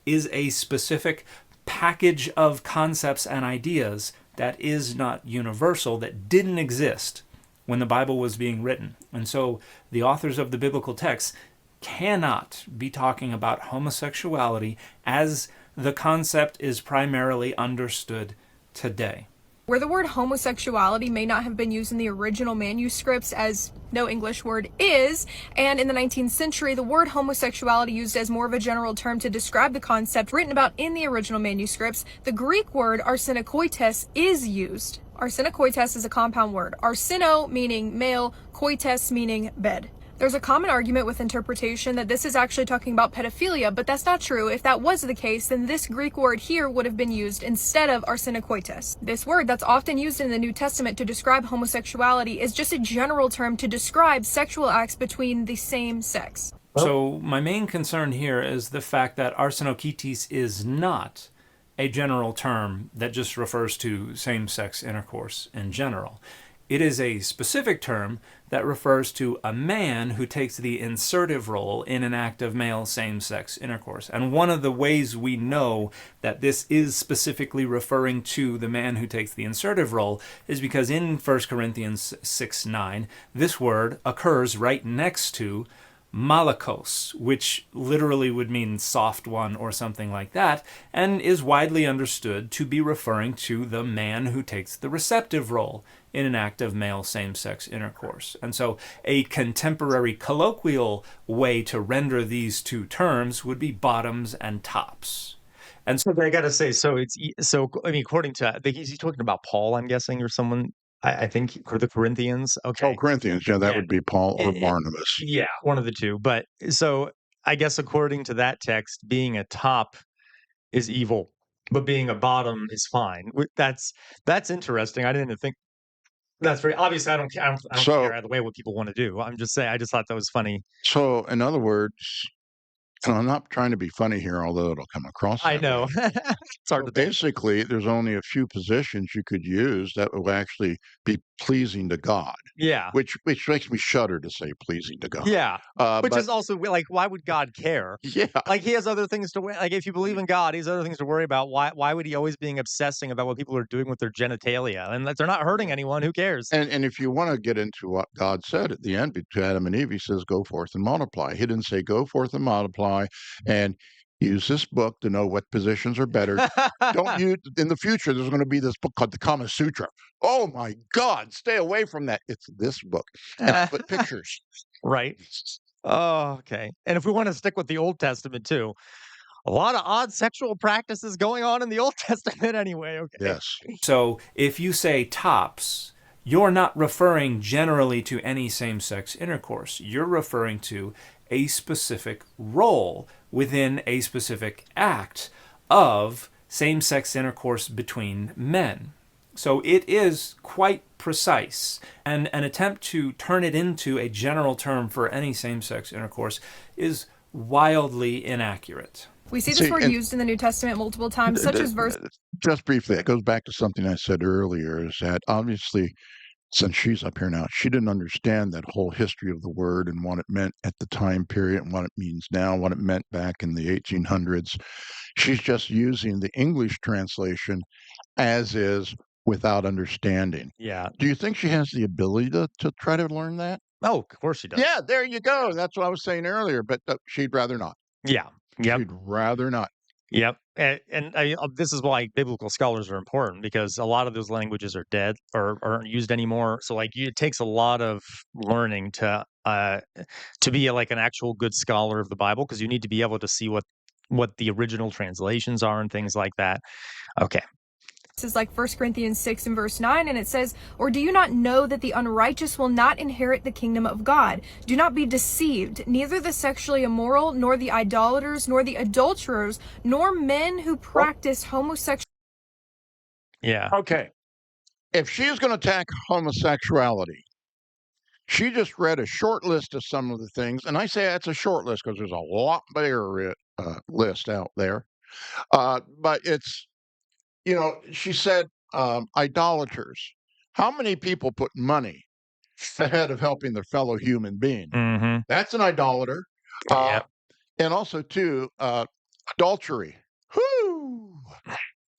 is a specific package of concepts and ideas that is not universal, that didn't exist when the Bible was being written. And so the authors of the biblical texts cannot be talking about homosexuality as the concept is primarily understood today. Where the word homosexuality may not have been used in the original manuscripts, as no English word is, and in the 19th century, the word homosexuality used as more of a general term to describe the concept written about in the original manuscripts, the Greek word arsenokoites is used. Arsenokoites is a compound word. Arseno meaning male, koites meaning bed. There's a common argument with interpretation that this is actually talking about pedophilia, but that's not true. If that was the case, then this Greek word here would have been used instead of arsenokoitos. This word that's often used in the New Testament to describe homosexuality is just a general term to describe sexual acts between the same sex. So my main concern here is the fact that arsenokoitos is not a general term that just refers to same-sex intercourse in general. It is a specific term that refers to a man who takes the insertive role in an act of male same-sex intercourse. And one of the ways we know that this is specifically referring to the man who takes the insertive role is because in 1 Corinthians 6:9, this word occurs right next to malakos, which literally would mean soft one or something like that, and is widely understood to be referring to the man who takes the receptive role in an act of male same-sex intercourse. And so a contemporary colloquial way to render these two terms would be bottoms and tops. And so I gotta say, I mean, according to, I think he's talking about Paul, I'm guessing, or someone. I think for the Corinthians. Oh, Okay, Corinthians. Yeah, that yeah, would be Paul or It- Barnabas. yeah, one of the two. But so I guess according to that text, being a top is evil, but being a bottom is fine. That's interesting. I didn't even think that's very obviously. I don't So, care either way what people want to do. I'm just saying. I just thought that was funny. so in other words, and I'm not trying to be funny here, although it'll come across I that know. way. It's hard So to think. basically, there's only a few positions you could use that will actually be pleasing to God, Yeah. which makes me shudder to say pleasing to God. Yeah. Which But is also like, why would God care? yeah, Like he has other things to like if you believe in God, he has other things to worry about. Why would he always being obsessing about what people are doing with their genitalia? And they're not hurting anyone. Who cares? and if you want to get into what God said at the end to Adam and Eve, he says, "Go forth and multiply." He didn't say, "Go forth and multiply," and use this book to know what positions are better. Don't use in the future. There's going to be this book called the Kama Sutra. Oh my God, stay away from that. It's this book, and I put pictures. Right. Oh, okay. And if we want to stick with the Old Testament too, a lot of odd sexual practices going on in the Old Testament anyway. Okay. Yes. So if you say tops, you're not referring generally to any same-sex intercourse. You're referring to a specific role within a specific act of same-sex intercourse between men. So it is quite precise, and an attempt to turn it into a general term for any same-sex intercourse is wildly inaccurate. We see this See, word and- used in the New Testament multiple times, such as verse. Just briefly, it goes back to something I said earlier, is that obviously, since she's up here now, she didn't understand that whole history of the word and what it meant at the time period and what it means now, what it meant back in the 1800s. She's just using the English translation as is without understanding. Yeah. Do you think she has the ability to try to learn that? Oh, of course she does. Yeah, there you go. That's what I was saying earlier, but she'd rather not. Yeah. Yep. She'd rather not. Yep. And this is why biblical scholars are important because a lot of those languages are dead or aren't used anymore. So it takes a lot of learning to be like an actual good scholar of the Bible because you need to be able to see what the original translations are and things like that. Okay. This is like 1 Corinthians 6 and verse 9, and it says, "Or do you not know that the unrighteous will not inherit the kingdom of God? Do not be deceived. Neither the sexually immoral, nor the idolaters, nor the adulterers, nor men who practice homosexuality." Yeah. Okay. If she's going to attack homosexuality, she just read a short list of some of the things, and I say that's a short list because there's a lot bigger list out there. But it's, she said idolaters. How many people put money ahead of helping their fellow human being? Mm-hmm. That's an idolater. Yep. And also, too, adultery. Whoo!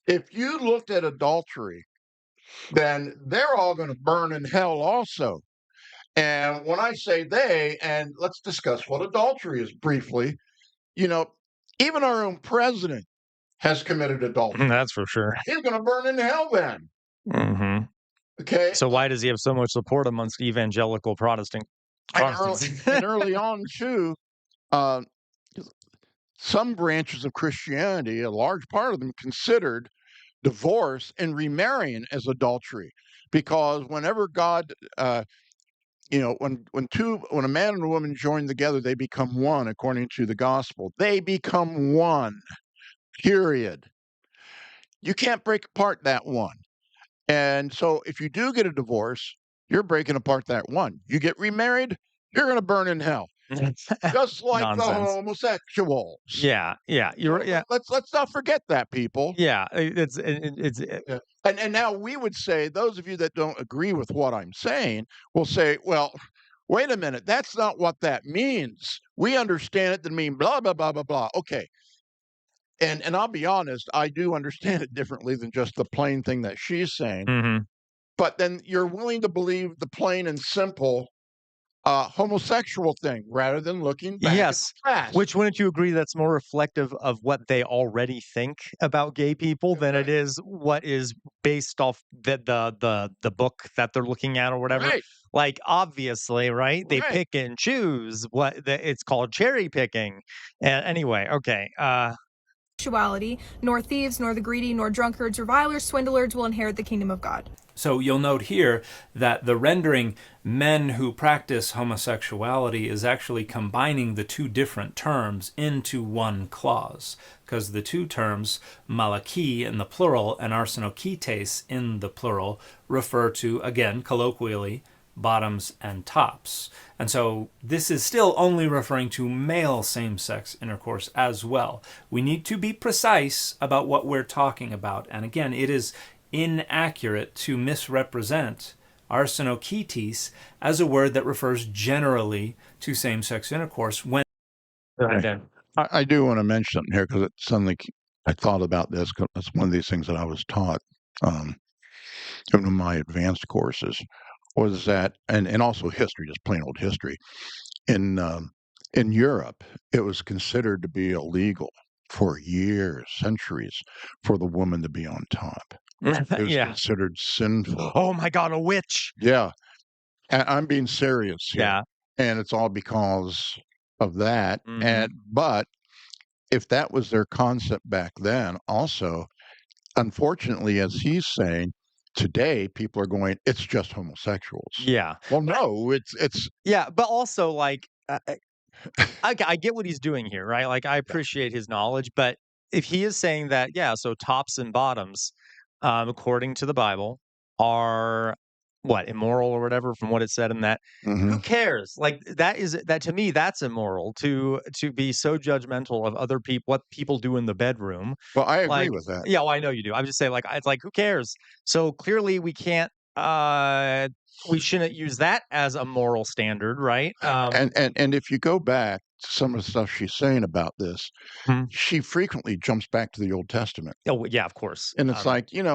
If you looked at adultery, then they're all going to burn in hell also. And when I say they, and let's discuss what adultery is briefly, even our own president has committed adultery. That's for sure. He's going to burn in hell then. Mm-hmm. Okay. So why does he have so much support amongst evangelical Protestants? And early on, too, some branches of Christianity, a large part of them, considered divorce and remarrying as adultery, because whenever God when a man and a woman join together, they become one according to the gospel. They become one, period. You can't break apart that one. And so if you do get a divorce, you're breaking apart that one. You get remarried, you're going to burn in hell, just like the Nonsense. homosexuals. Yeah, yeah. Let's not forget that, people. Yeah, Yeah. And now we would say, those of you that don't agree with what I'm saying will say, well, wait a minute, that's not what that means. We understand it to mean blah, blah, blah, blah, blah. Okay. And I'll be honest, I do understand it differently than just the plain thing that she's saying. mhm. But then you're willing to believe the plain and simple homosexual thing rather than looking back at the Yes, past. which wouldn't you agree that's more reflective of what they already think about gay people than it is what is based off the book that they're looking at or whatever? Right, Like, obviously, right? They right. pick and choose it's called cherry picking. Anyway, okay. Sexuality, nor thieves, nor the greedy, nor drunkards, revilers, swindlers will inherit the kingdom of God. So you'll note here that the rendering men who practice homosexuality is actually combining the two different terms into one clause, because the two terms, malaki in the plural and arsenokites in the plural, refer to, again, colloquially, bottoms and tops. And so this is still only referring to male same-sex intercourse as well. We need to be precise about what we're talking about. And again, it is inaccurate to misrepresent arsenokites as a word that refers generally to same-sex intercourse when Go ahead, Dan. I do want to mention something here because it suddenly I thought about this. 'Cause it's one of these things that I was taught in my advanced courses was that, and also history, just plain old history. In Europe, it was considered to be illegal for years, centuries, for the woman to be on top. It was Yeah. considered sinful. Oh my God, a witch. Yeah, and I'm being serious here, Yeah. and it's all because of that. Mhm. But if that was their concept back then, also, unfortunately, as he's saying, today people are going, it's just homosexuals. Yeah. Well, no, it's Yeah, but also, like, I get what he's doing here, right? Like, I appreciate his knowledge, but if he is saying that, yeah, so tops and bottoms, according to the Bible, are what, immoral or whatever from what it said in that. Who mhm. cares? Like that to me, that's immoral to be so judgmental of other people, what people do in the bedroom. Well, I agree Like, with that. yeah, well, I know you do. I'm just saying, like, it's like, who cares? So clearly, we shouldn't use that as a moral standard, right? And if you go back to some of the stuff she's saying about this, Mhm. she frequently jumps back to the Old Testament. Oh, yeah, of course. And it's like, and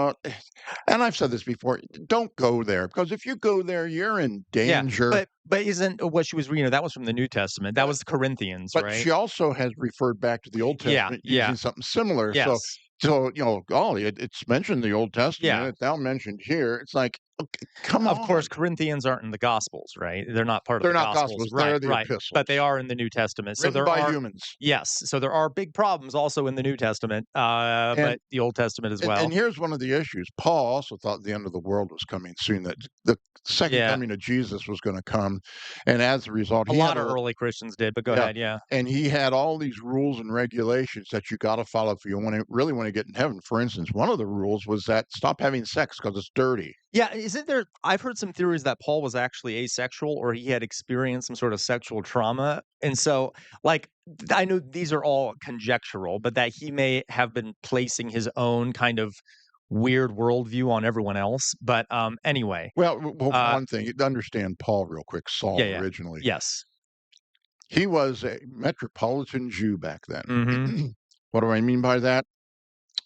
I've said this before, don't go there because if you go there, you're in Yeah, danger. but isn't what she was reading? That was from the New Testament. That But was the Corinthians, but right? she also has referred back to the Old Yeah, Testament yeah, using something similar. So yes, so golly, it's mentioned in the Old Testament. yeah. It's now mentioned here. It's like, okay, come Of on. course, Corinthians aren't in the Gospels, right? They're not part of They're the not Gospels. gospels, Right, they're the right. But they epistles are in the New Testament. So written there by are humans. yes, so there are big problems also in the New Testament, And but the Old Testament as and well. here's one of the issues. Paul also thought the end of the world was coming soon, that the second Yeah, coming of Jesus was going to come. And as a result, a he had lot of early Christians did, but go yeah, ahead, yeah. and he had all these rules and regulations that you got to follow if you really want to get in heaven. For instance, one of the rules was that stop having sex because it's dirty. Yeah, isn't there I've heard some theories that Paul was actually asexual or he had experienced some sort of sexual trauma. And so, like, I know these are all conjectural, but that he may have been placing his own kind of weird worldview on everyone else. But anyway, Well, for uh, one thing, to understand Paul real quick, yeah, Saul yeah, originally, yes, he was a metropolitan Jew back hmm, then. What do I mean by that?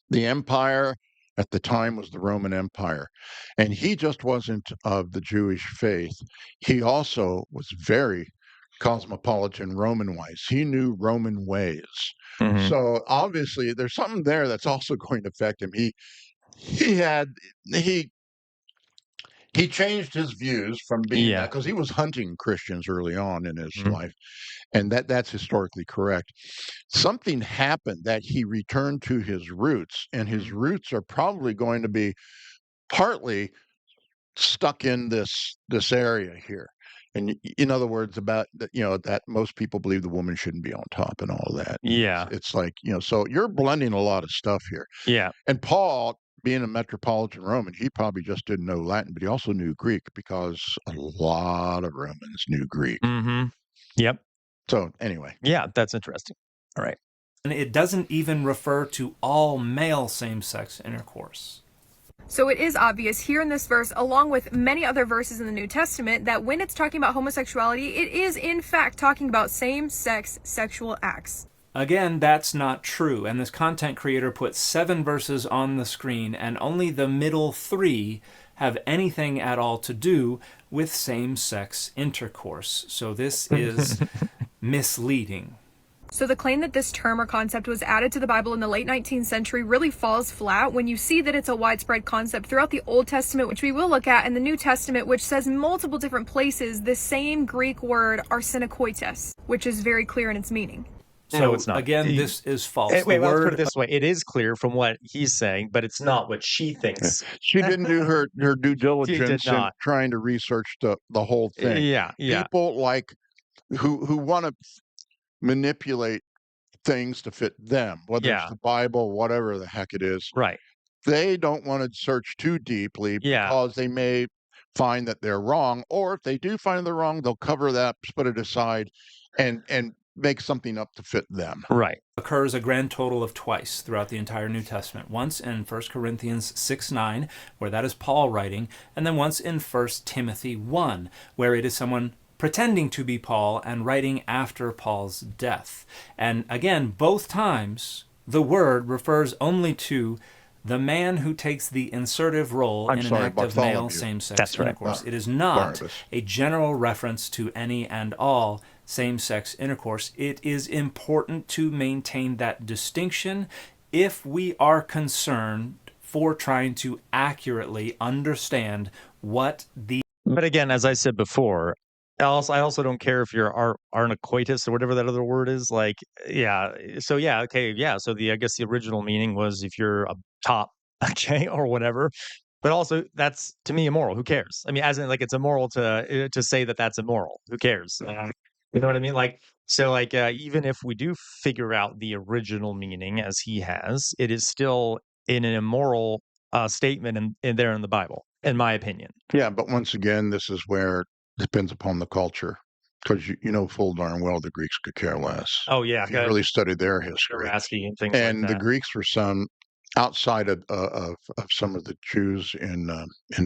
The empire at the time was the Roman Empire, and he just wasn't of the Jewish faith. He also was very cosmopolitan Roman-wise. He knew Roman ways. hmm, So obviously, there's something there that's also going to affect him. He had he he changed his views from being that yeah, because he was hunting Christians early on in his mhm, life, and that's historically correct. Something happened that he returned to his roots, and his mhm, roots are probably going to be partly stuck in this area here. And in other words, about that, that most people believe the woman shouldn't be on top and all that. Yeah. It's like, so you're blending a lot of stuff here. Yeah. And Paul, being a metropolitan Roman, he probably just didn't know Latin, but he also knew Greek because a lot of Romans knew Greek. Mm-hmm. Yep. So anyway. Yeah, that's interesting. All right. And it doesn't even refer to all male same-sex intercourse. So it is obvious here in this verse, along with many other verses in the New Testament, that when it's talking about homosexuality, it is in fact talking about same-sex sexual acts. Again, that's not true, and this content creator put 7 verses on the screen, and only the middle 3 have anything at all to do with same-sex intercourse. So this is misleading. So the claim that this term or concept was added to the Bible in the late 19th century really falls flat when you see that it's a widespread concept throughout the Old Testament, which we will look at, and the New Testament, which says in multiple different places the same Greek word arsenokoites, which is very clear in its meaning. So no, it's not. Again, this is false. Wait, let's put it this way. It is clear from what he's saying, but it's not what she thinks. She didn't do her due diligence in not. trying to research the whole thing. Yeah. People like who want to manipulate things to fit them, whether it's the Bible, whatever the heck it is. Right. They don't want to search too deeply because they may find that they're wrong, or if they do find they're wrong, they'll cover that, put it aside, and make something up to fit them. Right. Occurs a grand total of twice throughout the entire New Testament. Once in 1 Corinthians 6:9, where that is Paul writing, and then once in 1 Timothy 1, where it is someone pretending to be Paul and writing after Paul's death. And again, both times, the word refers only to the man who takes the insertive role in an act of male same-sex intercourse. It is not a general reference to any and all same-sex intercourse. It is important to maintain that distinction if we are concerned for trying to accurately understand what the... But again, as I said before, I also don't care if you're arnacoitus or whatever that other word is. Like, so I guess the original meaning was if you're a top, okay, or whatever. But also, that's to me immoral. Who cares? I mean, as in, like, it's immoral to say that that's immoral. Who cares? You know what I mean? Like, so, like, even if we do figure out the original meaning as he has, it is still in an immoral statement in there in the Bible, in my opinion. Yeah, but once again, this is where it depends upon the culture, because you know full darn well the Greeks could care less. Oh yeah, if you really studied their history. And things like that. The Greeks were some outside of some of the Jews in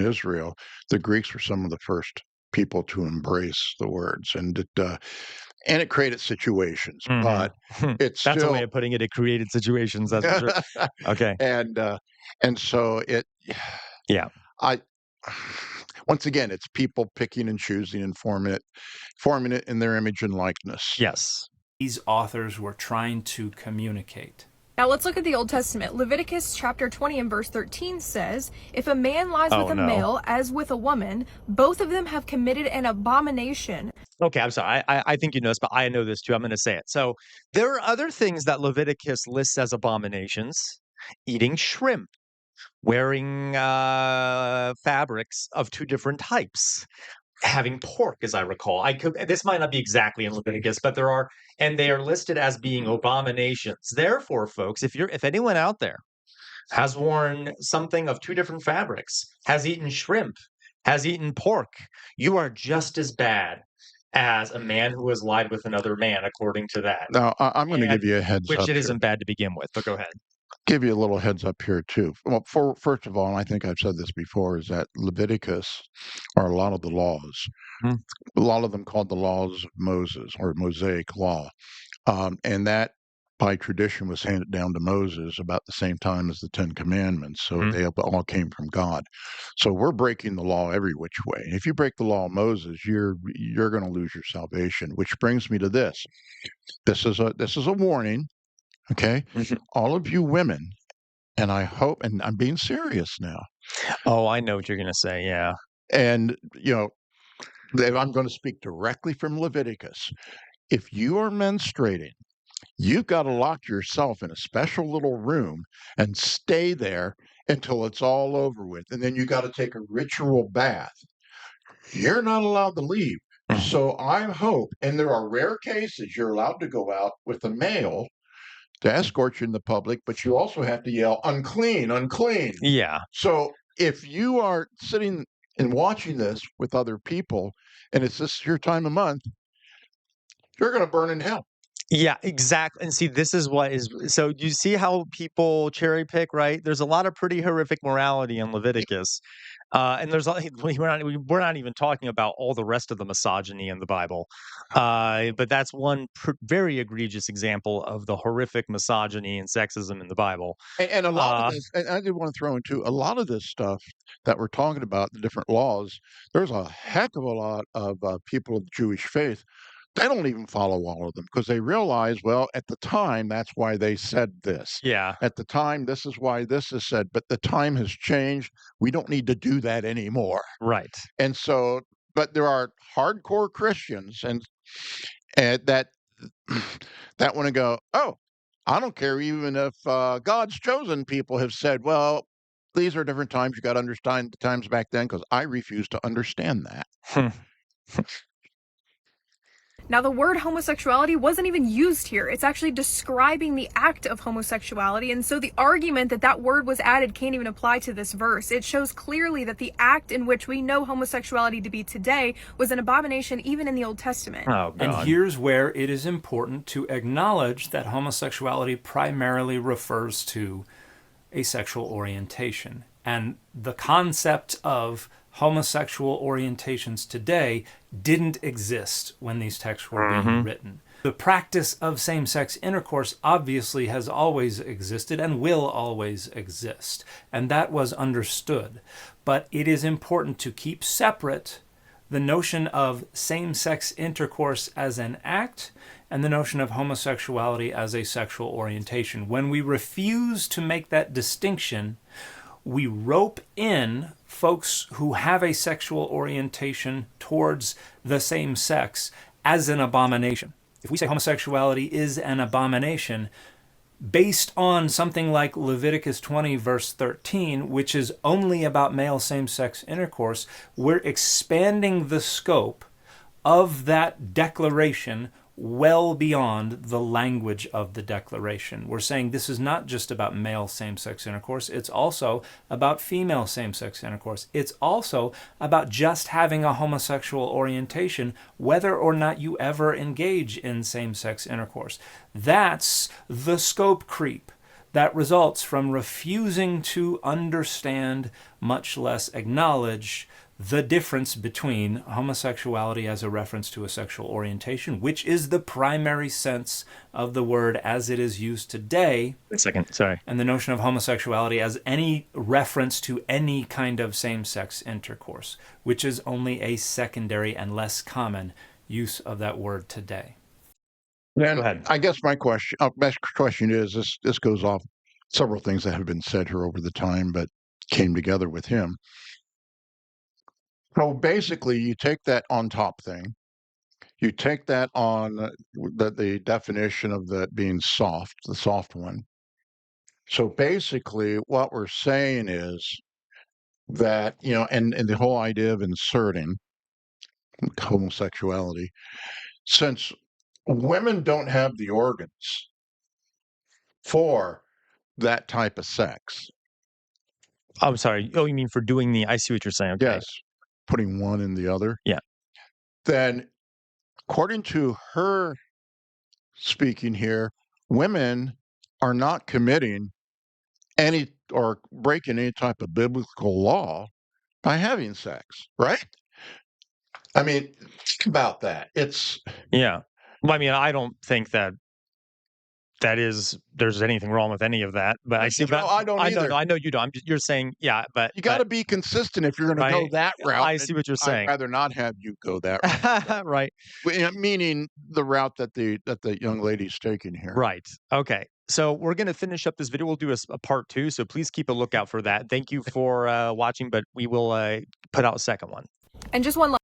Israel. The Greeks were some of the first people to embrace the words, and it created situations. But it's that's still a way of putting it. It created situations. That's for sure. Okay, and so it. Yeah. Once again, it's people picking and choosing and forming it in their image and likeness. Yes. These authors were trying to communicate. Now let's look at the Old Testament. Leviticus chapter 20 and verse 13 says, if a man lies with a male as with a woman, both of them have committed an abomination. Okay, I'm sorry. I think you know this, but I know this too. I'm going to say it. So there are other things that Leviticus lists as abominations. Eating shrimp. Wearing fabrics of 2 different types, having pork, as I recall. This might not be exactly in Leviticus, but there are, and they are listed as being abominations. Therefore, folks, if anyone out there has worn something of 2 different fabrics, has eaten shrimp, has eaten pork, you are just as bad as a man who has lied with another man, according to that. Now, I'm going to give you a heads up. Which it isn't bad to begin with, but go ahead. Give you a little heads up here too. Well, first of all, and I think I've said this before, is that Leviticus are a lot of the laws. A lot of them called the laws of Moses or Mosaic law, and that by tradition was handed down to Moses about the same time as the 10 Commandments. So they all came from God. So we're breaking the law every which way. And if you break the law of Moses, you're going to lose your salvation. Which brings me to this. This is a warning. Okay, all of you women, and I hope, and I'm being serious now. Oh, I know what you're going to say. Yeah, and I'm going to speak directly from Leviticus. If you are menstruating, you've got to lock yourself in a special little room and stay there until it's all over with, and then you got to take a ritual bath. You're not allowed to leave. So I hope, and there are rare cases you're allowed to go out with a male to escort you in the public, but you also have to yell, unclean, unclean. Yeah. So if you are sitting and watching this with other people, and it's this your time of month, you're going to burn in hell. Yeah, exactly. And see, this is what is so you see how people cherry pick, right? There's a lot of pretty horrific morality in Leviticus. And there's we're not even talking about all the rest of the misogyny in the Bible. But that's one very egregious example of the horrific misogyny and sexism in the Bible. And a lot of Uh, this, and I did want to throw into a lot of this stuff that we're talking about, the different laws, there's a heck of a lot of people of the Jewish faith. They don't even follow all of them because they realize, well, at the time, that's why they said this. yeah, At the time, this is why this is said, but the time has changed. We don't need to do that anymore. right. And so, but there are hardcore Christians and that that want to go, oh, I don't care even if God's chosen people have said, well, these are different times. You got to understand the times back then because I refuse to understand that. Now, the word homosexuality wasn't even used here. It's actually describing the act of homosexuality. And so the argument that that word was added can't even apply to this verse. It shows clearly that the act in which we know homosexuality to be today was an abomination even in the Old Testament. Oh, God. And here's where it is important to acknowledge that homosexuality primarily refers to a sexual orientation. And the concept of homosexual orientations today didn't exist when these texts were being written. The practice of same-sex intercourse obviously has always existed and will always exist, and that was understood. But it is important to keep separate the notion of same-sex intercourse as an act and the notion of homosexuality as a sexual orientation. When we refuse to make that distinction, we rope in folks who have a sexual orientation towards the same sex as an abomination. If we say homosexuality is an abomination, based on something like Leviticus 20, verse 13, which is only about male same-sex intercourse, we're expanding the scope of that declaration well beyond the language of the declaration. We're saying this is not just about male same-sex intercourse, it's also about female same-sex intercourse. It's also about just having a homosexual orientation, whether or not you ever engage in same-sex intercourse. That's the scope creep that results from refusing to understand, much less acknowledge, the difference between homosexuality as a reference to a sexual orientation, which is the primary sense of the word as it is used today. Wait a second, sorry. And the notion of homosexuality as any reference to any kind of same-sex intercourse, which is only a secondary and less common use of that word today. Then Go ahead. I guess my best question is this goes off several things that have been said here over the time, but came together with him. So basically, you take that on top thing, you take that on the definition of that being soft, the soft one. So basically, what we're saying is that, and the whole idea of inserting homosexuality, since women don't have the organs for that type of sex. I'm sorry. Oh, you mean for doing I see what you're saying. Okay. Yes, putting one in the other. Yeah. Then, according to her speaking here, women are not committing any or breaking any type of biblical law by having sex, right? I mean, think about that. Yeah. Well, I mean, I don't think there's anything wrong with any of that, but I see. No, I don't either. I know you don't. You're saying, yeah, but You got to be consistent if you're going to go that route. I see what you're saying. I'd rather not have you go that route. Right. Meaning the route that the young lady's taking here. Right. Okay. So we're going to finish up this video. We'll do a part 2. So please keep a lookout for that. Thank you for watching, but we will put out a second one. And just one